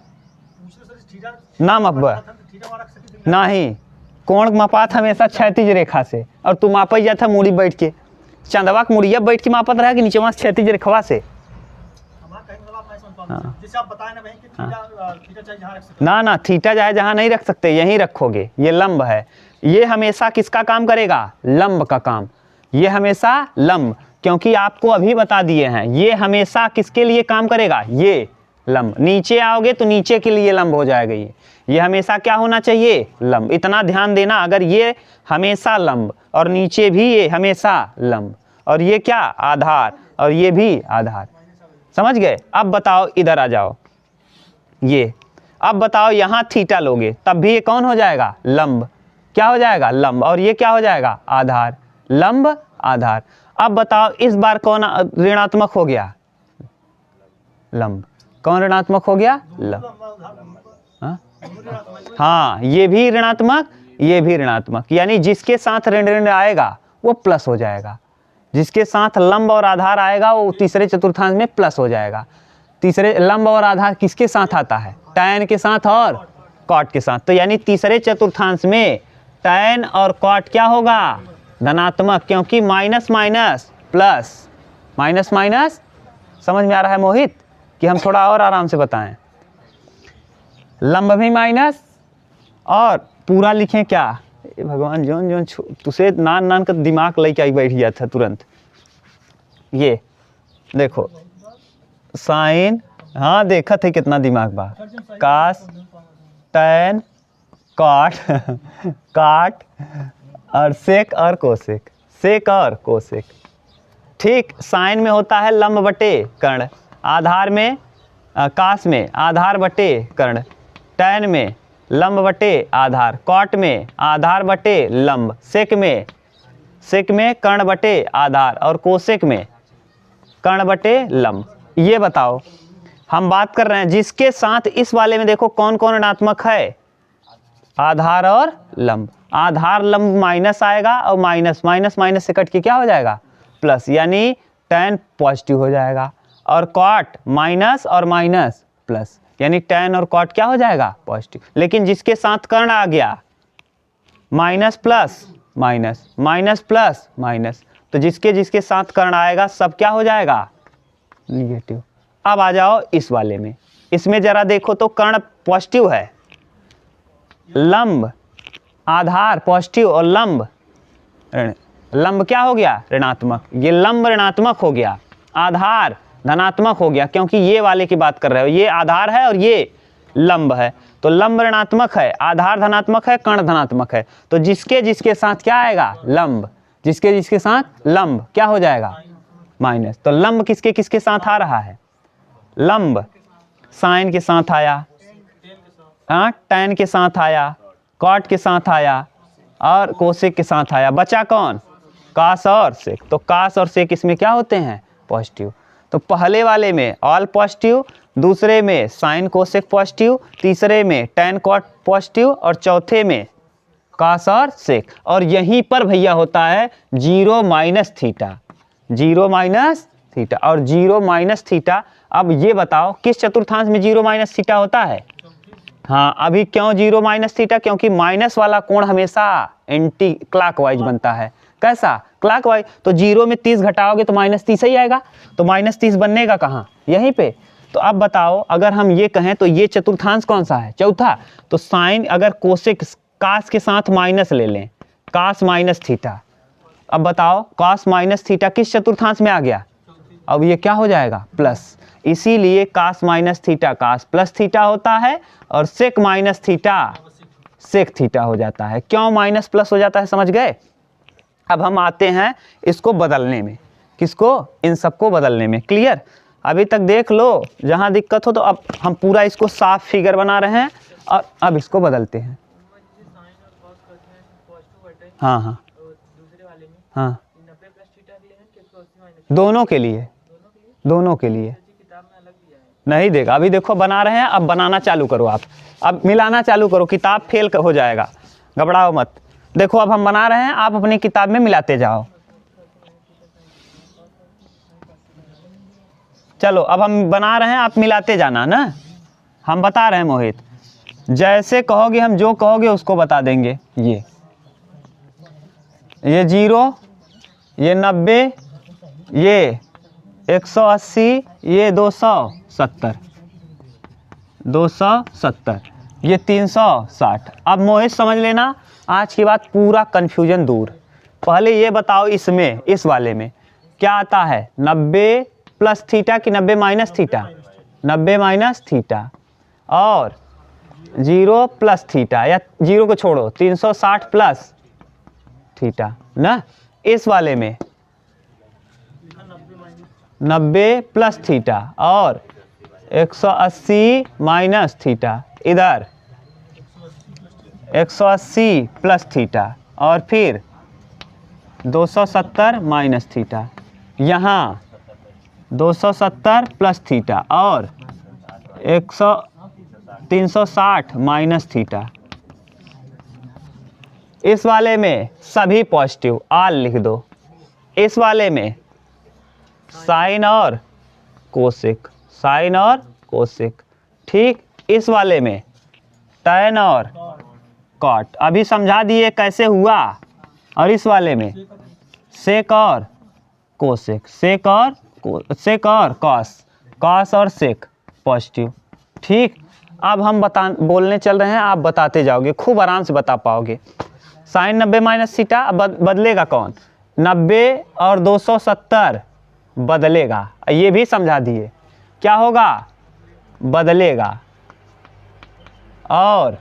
ना मापब नहीं, कोण मापात हमेशा क्षैतिज रेखा से, और तू मापे जाता मूड़ी बैठ के, चांदवा के मुड़िया बैठ के मापत रहा कि नीचे वहाँ क्षैतिज रेखवा से, ना ना थीटा चाहे जहाँ नहीं रख सकते, यहीं रखोगे, ये लंब है, ये हमेशा किसका काम करेगा, लंब का काम, ये हमेशा लंब, क्योंकि आपको अभी बता दिए हैं ये हमेशा किसके लिए काम करेगा, ये लंब। नीचे आओगे तो नीचे के लिए लंब हो जाएगा, ये हमेशा क्या होना चाहिए, लंब। इतना ध्यान देना, अगर ये हमेशा लंब और नीचे भी ये हमेशा लंब, और ये क्या आधार, और ये भी आधार, समझ गए। अब बताओ इधर आ जाओ, ये अब बताओ यहाँ थीटा लोगे तब भी ये कौन हो जाएगा, लंब, क्या हो जाएगा, लंब, और ये क्या हो जाएगा, आधार, लंब आधार। अब बताओ इस बार कौन ऋणात्मक हो गया, लंब, कौन ऋणात्मक हो गया, लंब, हाँ ये भी ऋणात्मक, ये भी ऋणात्मक, यानी जिसके साथ ऋण ऋण आएगा वो प्लस हो जाएगा, जिसके साथ लंब और आधार आएगा वो तीसरे चतुर्थांश में प्लस हो जाएगा। तीसरे लंब और आधार किसके साथ आता है? tan के साथ और cot के साथ। तो यानी तीसरे चतुर्थांश में tan और cot क्या होगा? धनात्मक, क्योंकि minus minus plus, minus minus. समझ में आ रहा है मोहित कि हम थोड़ा और आराम से बताएं? लंब भी माइनस और पूरा लिखें क्या? भगवान जोन जोन तुसे नान नान का दिमाग लेके आई बैठ गया था तुरंत। ये देखो साइन, हाँ देखा थे कितना दिमाग बा। कास, टैन, कॉट, काट और सेक और कोसेक, सेक और कोसेक। ठीक, साइन में होता है लंब बटे कर्ण, आधार में कास में आधार बटे कर्ण, टैन में लंब बटे आधार, कॉट में आधार बटे लंब, सेक में कर्ण बटे आधार और कोसेक में कर्ण बटे लंब। ये बताओ, हम बात कर रहे हैं जिसके साथ इस वाले में देखो कौन कौन ऋणात्मक है? आधार और लंब। आधार लंब माइनस आएगा और माइनस माइनस माइनस से कट के क्या हो जाएगा? प्लस, यानी tan पॉजिटिव हो जाएगा और कॉट माइनस और माइनस प्लस, यानी tan और कॉट क्या हो जाएगा? पॉजिटिव। लेकिन जिसके साथ कर्ण आ गया minus plus minus, minus plus minus, तो जिसके साथ कर्ण आएगा सब क्या हो जाएगा? निगेटिव। अब आ जाओ इस वाले में, इसमें जरा देखो तो कर्ण पॉजिटिव है, लंब आधार पॉजिटिव और लंब क्या हो गया? ऋणात्मक। ये लंब ऋणात्मक हो गया, आधार धनात्मक हो गया, क्योंकि ये वाले की बात कर रहे हो, ये आधार है और ये लंब है। तो लंब ऋणात्मक है, आधार धनात्मक है, कर्ण धनात्मक है। तो जिसके साथ क्या आएगा? लंब। जिसके साथ लंब क्या हो जाएगा? माइनस। तो लंब किसके साथ आ रहा है? लंब साइन के साथ आया, हाँ टैन के साथ आया, कॉट के साथ आया और कोसेक के साथ आया। बचा कौन? कास और सेक। तो कास और सेक इसमें क्या होते हैं? पॉजिटिव। तो पहले वाले में ऑल पॉजिटिव, दूसरे में साइन कोसेक पॉजिटिव, तीसरे में टैन कॉट पॉजिटिव और चौथे में कास और सेक। और यहीं पर भैया होता है 0 माइनस थीटा, 0 माइनस थीटा और 0 माइनस थीटा। अब ये बताओ किस चतुर्थांश में 0 माइनस थीटा होता है? हाँ, अभी क्यों 0 माइनस थीटा? क्योंकि माइनस वाला कोण हमेशा एंटी क्लॉकवाइज बनता है। कैसा? क्लॉकवाइज। तो 0 में 30 घटाओगे तो -30 ही आएगा। तो -30 बनने कहाँ? यहीं पे। तो अब बताओ, अगर हम ये कहें तो ये चतुर्थांश कौन सा है? चौथा। तो साइन अगर कोसेक कास के साथ माइनस ले लें, कास माइनस थीटा। अब बताओ कास माइनस थीटा किस चतुर्थांश में आ गया? अब ये क्या हो जाएगा? प्लस। इसीलिए cos minus theta cos plus theta होता है और sec minus theta sec theta हो जाता है। क्यों माइनस प्लस हो जाता है? समझ गए? अब हम आते हैं इसको बदलने में। किसको? इन सबको बदलने में। क्लियर? अभी तक देख लो, जहाँ दिक्कत हो तो अब हम पूरा इसको साफ फिगर बना रहे हैं और अब इसको बदलते हैं। हाँ हाँ हाँ, दोनों के लिए, दोनों के लिए नहीं देगा। अभी देखो बना रहे हैं, अब बनाना चालू करो आप, अब मिलाना चालू करो, किताब फेल हो जाएगा, घबराओ मत। देखो अब हम बना रहे हैं, आप अपनी किताब में मिलाते जाओ। चलो अब हम बना रहे हैं, आप मिलाते जाना ना। हम बता रहे हैं मोहित, जैसे कहोगे हम जो कहोगे उसको बता देंगे। ये 0, ये 90, ये 180, ये 270, 270, ये 360। अब मोहित समझ लेना, आज की बात पूरा कन्फ्यूजन दूर। पहले ये बताओ, इसमें इस वाले में क्या आता है? 90 प्लस थीटा कि 90 माइनस थीटा? 90 माइनस थीटा और 0 प्लस थीटा, या 0 को छोड़ो, 360 प्लस थीटा ना। इस वाले में 90 प्लस थीटा और 180 माइनस थीटा, इधर 180 प्लस थीटा और फिर 270 माइनस थीटा, यहाँ 270 प्लस थीटा और 360 माइनस थीटा। इस वाले में सभी पॉजिटिव, ऑल लिख दो। इस वाले में साइन और कोसेक, साइन और कोसेक, ठीक। इस वाले में टैन और कॉट, अभी समझा दिए कैसे हुआ। और इस वाले में सेक और कोसेक, सेक और कॉस, कॉस और सेक पॉजिटिव, ठीक। अब हम बोलने चल रहे हैं, आप बताते जाओगे, खूब आराम से बता पाओगे। साइन 90 माइनस थीटा बदलेगा कौन, 90 और 270 बदलेगा, ये भी समझा दिए। क्या होगा, बदलेगा। और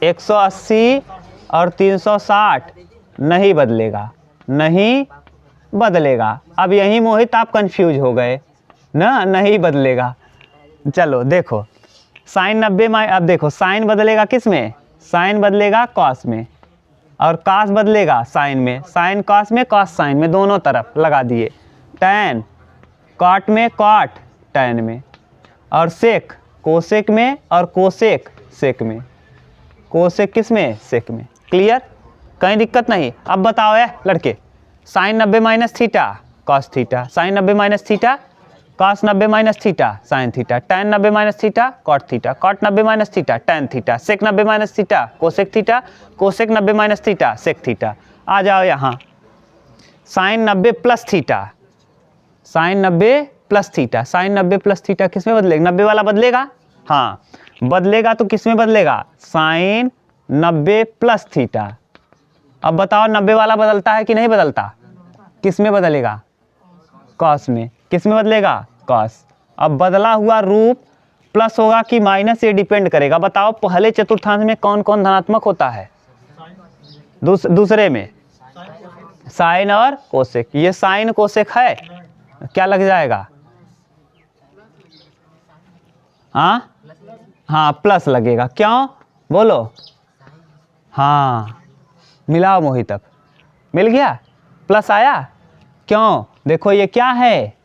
180 और 360 नहीं बदलेगा, नहीं बदलेगा। अब यही मोहित आप कंफ्यूज हो गए ना, नहीं बदलेगा। चलो देखो साइन 90 अब देखो साइन बदलेगा किस में, साइन बदलेगा कॉस में, और कॉस बदलेगा साइन में, साइन कॉस में, कॉस साइन में, दोनों तरफ लगा दिए। टैन कॉट में, कॉट टैन में, और सेक कोसेक में, और कोसेक सेक में, कोसेक किस में, सेक में। क्लियर, कहीं दिक्कत नहीं। अब बताओ लड़के, sine 90 minus theta cos theta, sine 90 minus theta cos 90 minus theta sine theta, tan 90 minus theta cot theta, cot 90 minus theta tan theta, sec 90 minus theta cosec theta, cosec 90 minus theta sec theta. आ जाओ यहाँ, sine 90 plus theta, sine 90 plus theta, sine 90 plus theta किस में बदलेगा, 90 वाला बदलेगा, हाँ बदलेगा। तो किस में बदलेगा, साइन 90 प्लस थीटा। अब बताओ 90 वाला बदलता है कि नहीं बदलता, किस में बदलेगा, कॉस में। किस में बदलेगा, कॉस। अब बदला हुआ रूप प्लस होगा कि माइनस, ये डिपेंड करेगा। बताओ पहले चतुर्थांश में कौन कौन धनात्मक होता है, दूसरे में साइन और कोसेक। ये साइन कोसेक है, क्या लग जाएगा, हाँ प्लस लगेगा। क्यों बोलो, हाँ मिलाओ मोहित, अब मिल गया, प्लस आया। क्यों, देखो ये क्या है,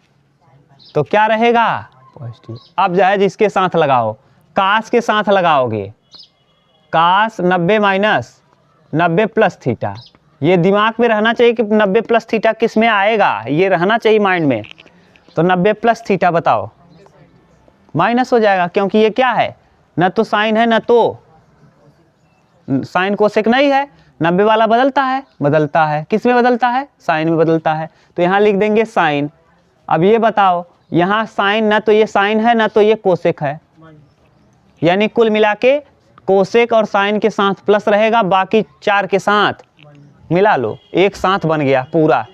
तो क्या रहेगा, पॉजिटिव। अब जाए जिसके साथ लगाओ, कास के साथ लगाओगे, कास 90 माइनस 90 प्लस थीटा। ये दिमाग में रहना चाहिए कि 90 प्लस थीटा किस में आएगा, ये रहना चाहिए माइंड में। तो 90 प्लस थीटा बताओ, माइनस हो जाएगा, क्योंकि ये क्या है, न तो साइन है न तो साइन कोसेक नहीं है। 90 वाला बदलता है, किस में बदलता है, साइन में बदलता है। तो यहाँ लिख देंगे साइन। अब ये बताओ, यहाँ साइन न तो ये साइन है न तो ये कोसेक है, यानी कुल मिला के कोसेक और साइन के साथ प्लस रहेगा, बाकी 4 के साथ मिला लो, एक साथ बन गया पूरा।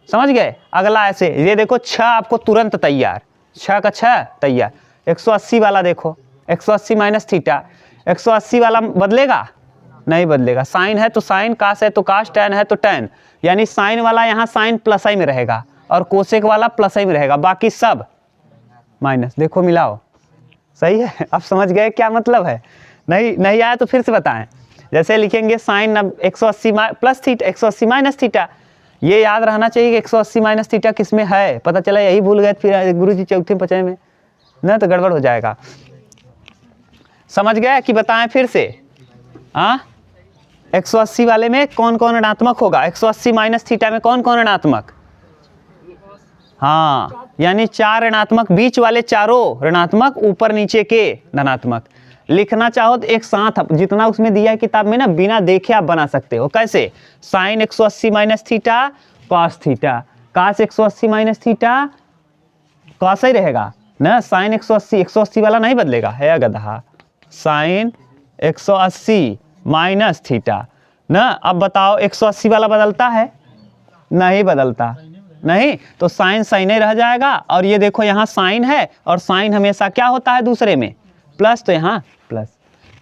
समझ गए। अगला ऐसे, ये देखो 6 आपको तुरंत तैयार, 6 का 6 तैयार। 180 वाला देखो, 180 माइनस थीटा, 180 वाला बदलेगा, नहीं बदलेगा। साइन है तो साइन, कास है तो कास, टैन है तो टैन, यानी साइन वाला यहाँ साइन प्लस आई में रहेगा और कोसेक वाला प्लस आई में रहेगा, बाकी सब माइनस। देखो मिलाओ, सही है। अब समझ गए क्या मतलब है, नहीं आया तो फिर से बताएं। जैसे लिखेंगे sine 180 plus theta 180 minus theta, ये याद रहना चाहिए कि 180 माइनस थीटा किस में है। पता चला यही भूल गए फिर गुरुजी चौथे पचय में ना, तो गड़बड़ हो जाएगा। समझ गए कि बताएं फिर से, 180 वाले में कौन कौन ऋणात्मक होगा, 180 माइनस थीटा में कौन कौन ऋणात्मक, हाँ यानी 4 ऋणात्मक, बीच वाले चारों ऋणात्मक, ऊपर नीचे के धनात्मक। लिखना चाहो तो एक साथ जितना उसमें दिया है किताब में ना, बिना देखे आप बना सकते हो। कैसे, sine 180 minus theta cos theta, cos 180 minus theta cos ही रहेगा ना, साइन 180 वाला नहीं बदलेगा, है गधा। साइन 180 माइनस थीटा ना। अब बताओ 180 वाला बदलता है, नहीं बदलता, नहीं, तो साइन साइन ही रह जाएगा। और ये देखो यहाँ साइन है, और साइन हमेशा क्या होता है दूसरे में, प्लस, तो यहाँ प्लस।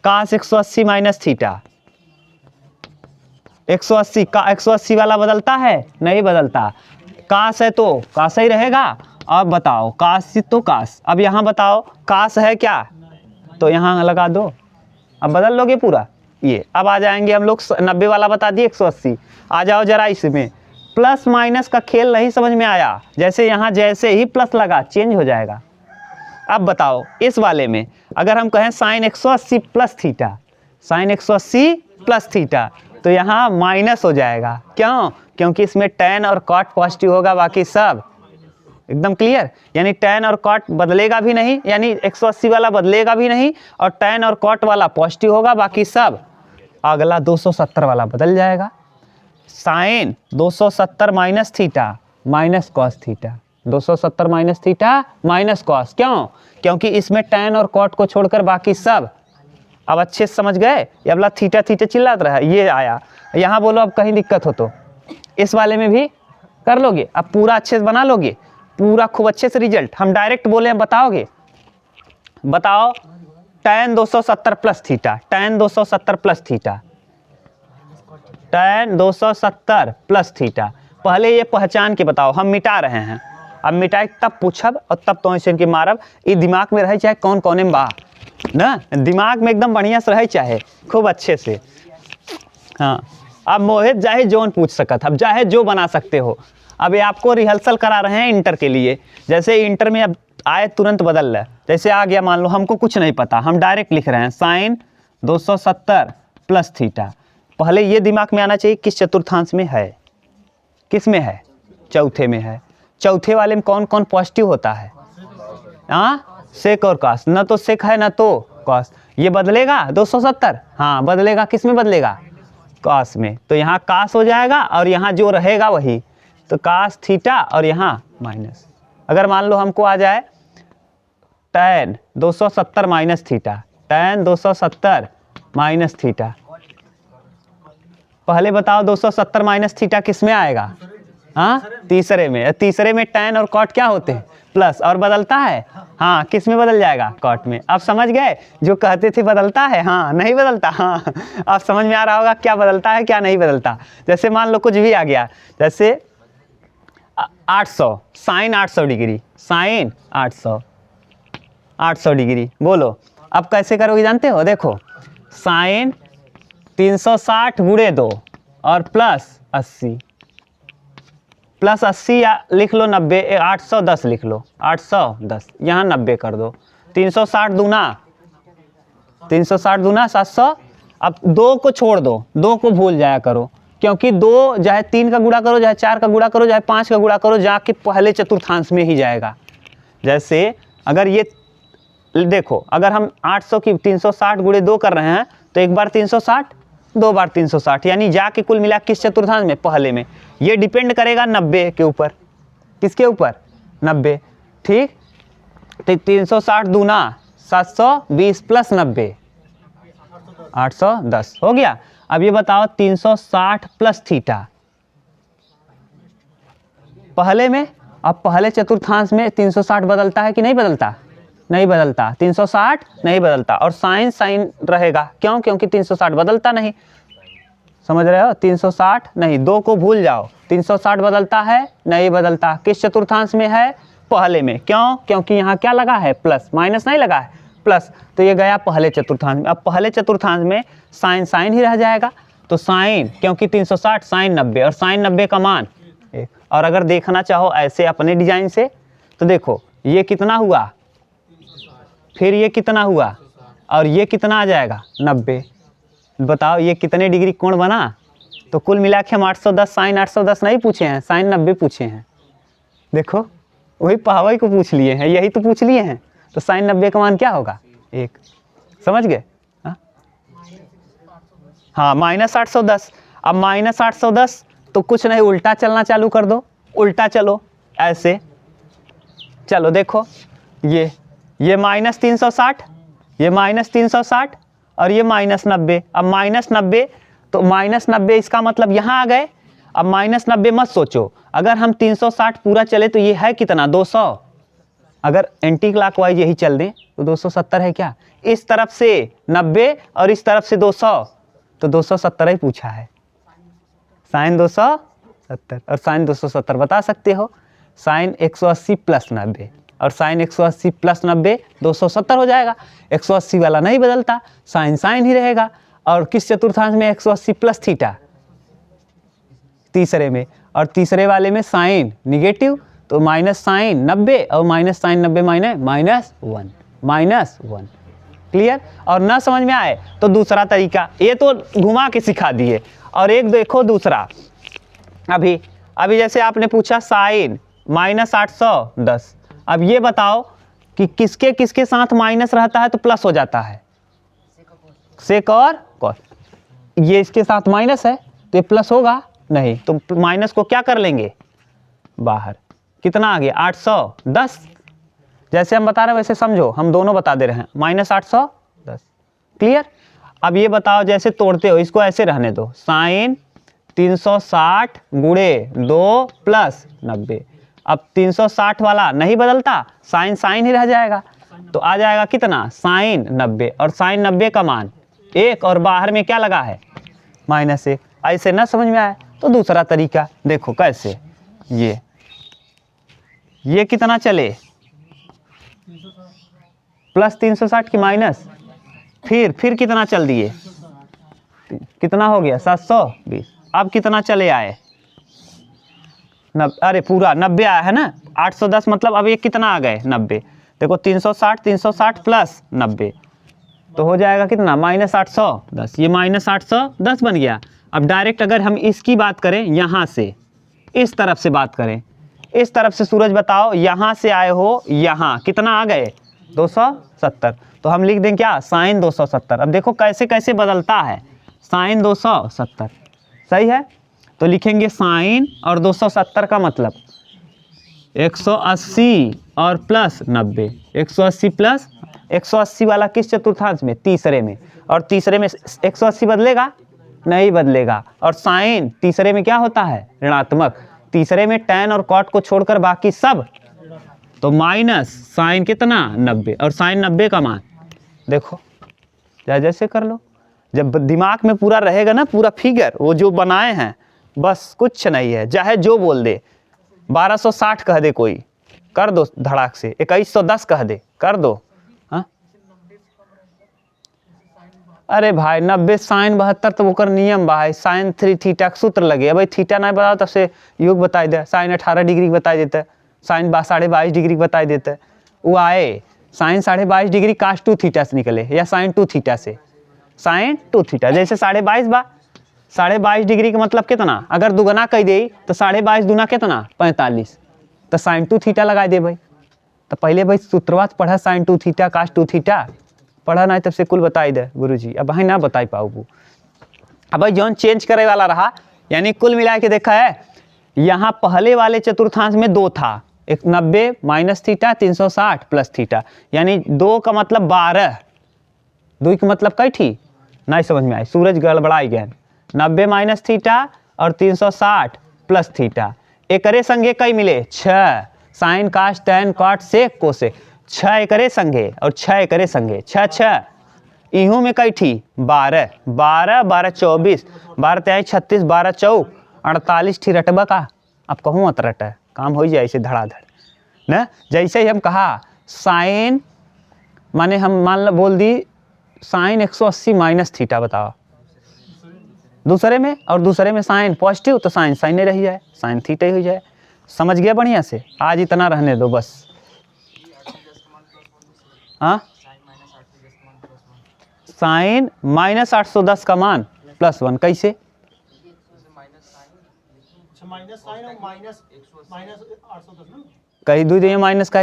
कास 180 माइनस थीटा, 180 का 180 वाला बदलता है, नहीं बदलता। कास है तो कास ही रहेगा। अब बताओ कास तो कास, अब यहाँ बताओ कास है क्या, तो यहाँ लगा दो, अब बदल लोगे पूरा ये। अब आ जाएंगे हम लोग 90 वाला बता दिए, 180। आ जाओ जरा इसमें, प्लस माइनस का खेल नहीं समझ में आया, जैसे यहाँ जैसे ही प्लस लगा चेंज हो जाएगा। अब बताओ इस वाले में अगर हम कहें sine 180 plus theta, sine 180 plus theta, तो यहाँ माइनस हो जाएगा। क्यों? क्योंकि इसमें tan और cot पॉजिटिव होगा, बाकी सब एकदम क्लियर। यानी tan और cot बदलेगा भी नहीं, यानी 180 वाला बदलेगा भी नहीं, और tan और cot वाला पॉजिटिव होगा, बाकी सब अगला 270 वाला बदल जाएगा। Sine 270 minus theta minus cos theta, 270 minus theta minus cos. क्यों? क्योंकि इसमें tan और cot को छोड़कर बाकी सब। अब अच्छे से समझ गए? ये वाला थीटा थीटा चिल्लाता रहा, ये आया। यहाँ बोलो अब कहीं दिक्कत हो तो इस वाले में भी कर लोगे। अब पूरा अच्छे से बना लोगे, पूरा खूब अच्छे से रिजल्ट। हम डायरेक्ट बोले बताओगे? बताओ tan 270 plus theta, tan 270 plus theta, tan 270 plus theta. पहले ये पहचान के बताओ, हम मिटा रहे हैं। अब मिटाए तब पूछब और तब तो ऐसे इनके मारब। ये दिमाग में रहे चाहे कौन कौन में बा ना, दिमाग में एकदम बढ़िया से रहे चाहे खूब अच्छे से। हाँ, अब मोहित चाहे जोन पूछ सकत, अब चाहे जो बना सकते हो। अब ये आपको रिहर्सल करा रहे हैं इंटर के लिए। जैसे इंटर में अब आए तुरंत बदल रहा है, जैसे आ गया मान लो हमको कुछ नहीं पता, हम डायरेक्ट लिख रहे हैं साइन 270 प्लस थीटा। पहले ये दिमाग में आना चाहिए किस चतुर्थांश में है, किस में है? चौथे में है। चौथे वाले में कौन कौन पॉजिटिव होता है? हाँ, सेक और कॉस। न तो सेक है न तो कॉस। ये बदलेगा 270? हाँ बदलेगा। किस में बदलेगा? कॉस में। तो यहाँ कॉस हो जाएगा और यहाँ जो रहेगा वही, तो कॉस थीटा और यहाँ माइनस। अगर मान लो हमको आ जाए tan 270 minus theta, tan 270 minus theta. पहले बताओ 270 माइनस थीटा किस में आएगा? हाँ, तीसरे में। तीसरे में tan और cot क्या होते हैं? प्लस। और बदलता है? हाँ, किस में बदल जाएगा? cot में। अब समझ गए? जो कहते थे बदलता है, हाँ नहीं बदलता। हाँ, अब समझ में आ रहा होगा क्या बदलता है क्या नहीं बदलता। जैसे मान लो कुछ भी आ गया, जैसे 800 साइन 800 डिग्री, साइन 800 डिग्री। बोलो अब कैसे करोगे जानते हो? देखो साइन 360 गुणे 2 और प्लस 80, प्लस 80 या लिख लो 90, 810 लिख लो, 810 यहाँ 90 कर दो। 360 दूना 700। अब 2 को छोड़ दो, 2 को भूल जाया करो, क्योंकि 2 चाहे 3 का गुणा करो, चाहे 4 का गुणा करो, चाहे 5 का गुणा करो, जाके पहले चतुर्थांश में ही जाएगा। जैसे अगर ये देखो, अगर हम 800 की 360 गुणे 2 कर रहे हैं तो एक बार 360, 2 बार 360, यानी जाके कुल मिला किस चतुर्थांश में? पहले में। ये डिपेंड करेगा 90 के ऊपर। किसके ऊपर? 90। ठीक, तो 360 दूना 720 प्लस 90 810 हो गया। अब ये बताओ 360 प्लस थीटा पहले में। अब पहले चतुर्थांश में 360 बदलता है कि नहीं बदलता? नहीं बदलता। 360 नहीं बदलता, और साइन साइन रहेगा। क्यों? क्योंकि 360 बदलता नहीं। समझ रहे हो? 360 नहीं, 2 को भूल जाओ। 360 बदलता है? नहीं बदलता। किस चतुर्थांश में है? पहले में। क्यों? क्योंकि यहाँ क्या लगा है? प्लस। माइनस नहीं लगा है, प्लस। तो ये गया पहले चतुर्थांश में। अब पहले चतुर्थांश में साइन साइन ही रह जाएगा। तो साइन, क्योंकि 360 साइन 90, और साइन 90 का मान 1। और अगर देखना चाहो ऐसे अपने डिजाइन से तो देखो ये कितना हुआ, फिर ये कितना हुआ, और ये कितना आ जाएगा? 90। बताओ ये कितने डिग्री कोण बना? तो कुल मिला के हम 810 साइन 810 नहीं पूछे हैं, साइन 90 पूछे हैं। देखो वही पावर को पूछ लिए हैं, यही तो पूछ लिए हैं। तो साइन 90 का मान क्या होगा? 1। समझ गए? हाँ, माइनस 810। अब माइनस 810 तो कुछ नहीं, उल्टा चलना चालू कर दो। उल्टा चलो ऐसे चलो। देखो ये माइनस 360, ये माइनस 360 और ये माइनस 90। अब माइनस 90 तो माइनस 90 इसका मतलब यहाँ आ गए। अब माइनस 90 मत सोचो, अगर हम 360 पूरा चले तो ये है कितना? 200। अगर एंटी क्लॉकवाइज यही चल दें तो 270 है क्या? इस तरफ से 90 और इस तरफ से 200, तो 270 ही पूछा है। साइन 270 और साइन 270 बता सकते हो। साइन 180 प्लस 90 और साइन 180 प्लस 90 270 हो जाएगा। 180 वाला नहीं बदलता, साइन साइन ही रहेगा। और किस चतुर्थांश में 180 प्लस थीटा? तीसरे में। और तीसरे वाले में साइन निगेटिव, तो माइनस साइन 90 और minus sine 90 minus 1, minus 1। Clear. और ना समझ में आए तो दूसरा तरीका, ये तो घुमा के सिखा दिए। और एक देखो दूसरा, अभी जैसे आपने पूछा साइन -810, अब ये बताओ कि किसके किसके साथ माइनस रहता है तो प्लस हो जाता है, सेक और कॉस। ये इसके साथ माइनस है तो ये प्लस होगा नहीं, तो माइनस को क्या कर लेंगे बाहर। कितना आ गया 810, जैसे हम बता रहे हैं वैसे समझो, हम दोनों बता दे रहे हैं, -810। क्लियर। अब ये बताओ जैसे तोड़ते हो इसको ऐसे रहने दो, साइन 360 गुणे 2 + 90। अब 360 वाला नहीं बदलता, साइन साइन ही रह जाएगा, तो आ जाएगा कितना साइन 90, और साइन 90 का मान 1 और बाहर में क्या लगा है -1। ऐसे ना समझ में आए तो दूसरा तरीका देखो कैसे, ये कितना चले +360 की माइनस, फिर कितना चल दिए, कितना हो गया 720। अब कितना चले आए अरे पूरा 90 आया है ना, 810 मतलब अब ये कितना आ गए 90। देखो 360 प्लस 90 तो हो जाएगा कितना -810, ये -810 बन गया। अब डायरेक्ट अगर हम इसकी बात करें, यहाँ से इस तरफ से बात करें, इस तरफ से सूरज बताओ, यहाँ से आए हो यहाँ कितना आ गए 270, तो हम लिख दें क्या साइन 270। अब देखो कैसे कैसे बदलता है, साइन 270 सही है, तो लिखेंगे साइन और 270 का मतलब 180 और प्लस 90, 180 प्लस 180 वाला किस चतुर्थांश में, तीसरे में, और तीसरे में 180 बदलेगा नहीं बदलेगा, और साइन तीसरे में क्या होता है ऋणात्मक, तीसरे में tan और cot को छोड़कर बाकी सब, तो माइनस साइन कितना 90, और साइन 90 का मान देखो जैसे कर लो। जब दिमाग में पूरा रहेगा ना पूरा फिगर, वो जो बनाए हैं बस कुछ नहीं है, चाहे जो बोल दे, 1260 कह दे कोई कर दो धड़ाक से, 2110 कह दे कर दो। हाँ अरे भाई 90 साइन 72 तो वो नियम भाई, साइन 3 थीटा का सूत्र लगे, भाई थीटा नहीं बताओ तब से योग बता दे, साइन 18 डिग्री बता देता है, साइन 22.5 डिग्री बता देता है, वो आए साइन 22.5 डिग्री काश 2 थीटा से निकले, या साइन 2 थीटा से, साइन 2 थीटा, जैसे 22.5 डिग्री का मतलब कितना, अगर दुगना कह दे तो 22.5 दूना कितना 45, तो साइन 2 थीटा लगा दे भाई। तो पहले भाई सूत्रवात पढ़ा साइन 2 थीटा काश 2 थीटा पढ़ा, नहीं तब से कुल बताई दे गुरुजी, अब भाई ना बताई पाऊ। अब भाई जौन चेंज करे वाला रहा, यानी कुल मिला के देखा है, यहाँ पहले वाले चतुर्थांश में 2 था, 90 माइनस थीटा 360 प्लस थीटा, यानी 2 का मतलब 12, 2 का मतलब कई थी नहीं समझ में आई, सूरज गड़बड़ाई गए, 90 माइनस थीटा और 360 प्लस थीटा, एकरे संगे कई मिले 6, साइन काश टैन कॉट सेक कोसेक, 6 एकरे संगे और 6 एकरे संगे, 6 इहू में कई थी 12 12 12 24 12 23 36 12 चौक 48 थी रटबा का। अब कहूँ मत रट, काम हो जाए ऐसे धड़ाधड़ ना। जैसे ही हम कहा साइन, माने हम मान लो बोल दी साइन 180 माइनस थीटा, बताओ दूसरे में, और दूसरे में साइन पॉजिटिव, तो साइन साइन रह जाए, साइन थीटा ही हो जाए। समझ गया बढ़िया से, आज इतना रहने दो बस। हाँ साइन -810 का मान +1 कैसे, कहीं दू दिए माइनस का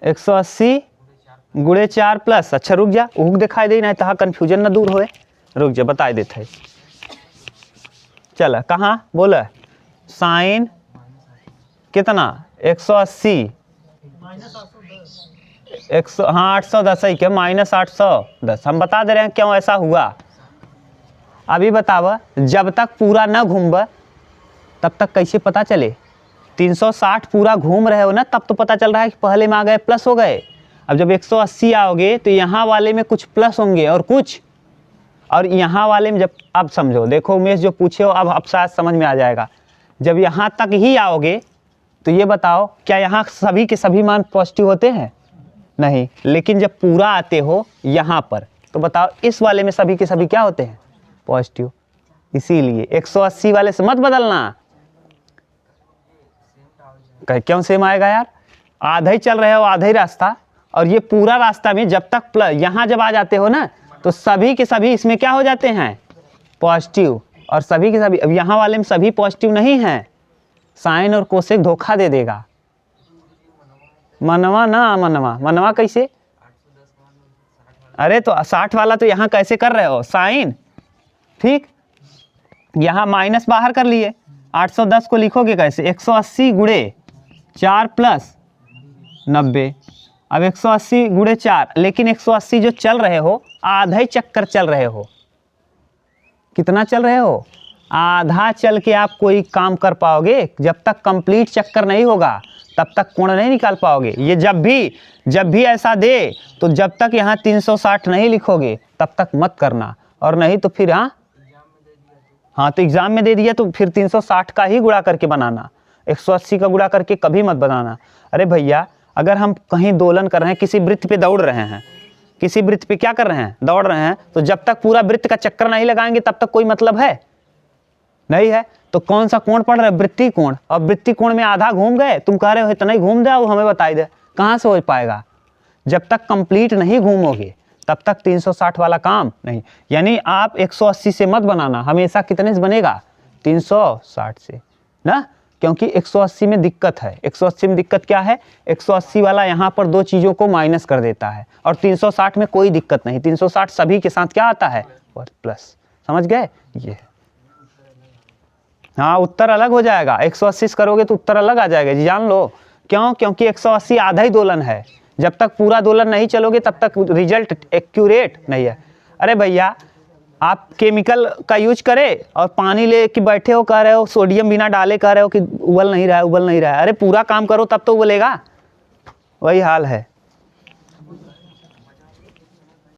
180 गुणे 4 प्लस, अच्छा रुक जा, उहुक दिखाई दे ना तहा कन्फ्यूजन ना दूर होए, रुक जा बताए देते है। चल कहाँ बोला साइन कितना 180 हाँ 810 ही क्या -810, हम बता दे रहे हैं क्यों ऐसा हुआ। अभी बतावा, जब तक पूरा ना घूम तब तक कैसे पता चले, 360 पूरा घूम रहे हो ना तब तो पता चल रहा है कि पहले में आ गए प्लस हो गए। अब जब 180 आओगे तो यहाँ वाले में कुछ प्लस होंगे और कुछ, और यहाँ वाले में जब, अब समझो देखो उमेश जो पूछे हो अब शायद समझ में आ जाएगा। जब यहाँ तक ही आओगे तो ये बताओ क्या यहाँ सभी के सभी मान पॉजिटिव होते हैं, नहीं, लेकिन जब पूरा आते हो यहाँ पर तो बताओ इस वाले में सभी के सभी क्या होते हैं पॉजिटिव, इसीलिए 180 वाले से मत बदलना। क्यों सेम आएगा यार, आधा ही चल रहे हो आधा ही रास्ता, और ये पूरा रास्ता में जब तक प्लस, यहाँ जब आ जाते हो ना तो सभी के सभी इसमें क्या हो जाते हैं, पॉजिटिव, और सभी के सभी, अब यहाँ वाले में सभी पॉजिटिव नहीं हैं, साइन और कोसेक धोखा दे देगा। मनवा ना मनवा, मनवा कैसे, अरे तो 60 वाला तो यहाँ कैसे कर रहे हो, साइन, ठीक, यहाँ माइनस बाहर कर लिए, 810 को लिखोगे कैसे, 180 गुणे 4 प्लस 90। अब 180 गुणे 4, लेकिन 180 जो चल रहे हो आधा ही चक्कर चल रहे हो, कितना चल रहे हो, आधा चल के आप कोई काम कर पाओगे। जब तक कंप्लीट चक्कर नहीं होगा तब तक कोण नहीं निकाल पाओगे। ये जब भी ऐसा दे तो जब तक यहाँ 360 नहीं लिखोगे तब तक मत करना, और नहीं तो फिर हाँ तो एग्जाम में दे दिया तो फिर 360 का ही गुणा करके बनाना, 180 का गुणा करके कभी मत बनाना। अरे भैया अगर हम कहीं दोलन कर रहे हैं, किसी वृत्त पे दौड़ रहे हैं, किसी वृत्त पे क्या कर रहे हैं, दौड़ रहे हैं, तो जब तक पूरा वृत्त का चक्कर नहीं लगाएंगे तब तक कोई मतलब है नहीं है। तो कौन सा कोण पड़ रहा है, वृत्तीय कोण, और वृत्तीय कोण में आधा घूम गए, तुम कह रहे हो इतना ही घूम जाओ, हमें बताई दे, कहाँ से हो पाएगा। जब तक कंप्लीट नहीं घूमोगे तब तक 360 वाला काम नहीं। यानी आप 180 से मत बनाना, हमेशा कितने से बनेगा, 360 से ना, क्योंकि 180 में दिक्कत है। 180 में दिक्कत क्या है, 180 वाला यहाँ पर दो चीज़ों को माइनस कर देता है, और 360 में कोई दिक्कत नहीं, 360 सभी के साथ क्या आता है, और प्लस, समझ गए ये। हाँ उत्तर अलग हो जाएगा, 180 करोगे तो उत्तर अलग आ जाएगा जी, जान लो क्यों, क्योंकि 180 आधा ही दोलन है, जब तक पूरा दोलन नहीं चलोगे तब तक रिजल्ट एक्यूरेट नहीं है। अरे भैया आप केमिकल का यूज करें और पानी ले के बैठे हो, कह रहे हो सोडियम बिना डाले कह रहे हो कि उबल नहीं रहा है, उबल नहीं रहा है, अरे पूरा काम करो तब तो उबलेगा, वही हाल है।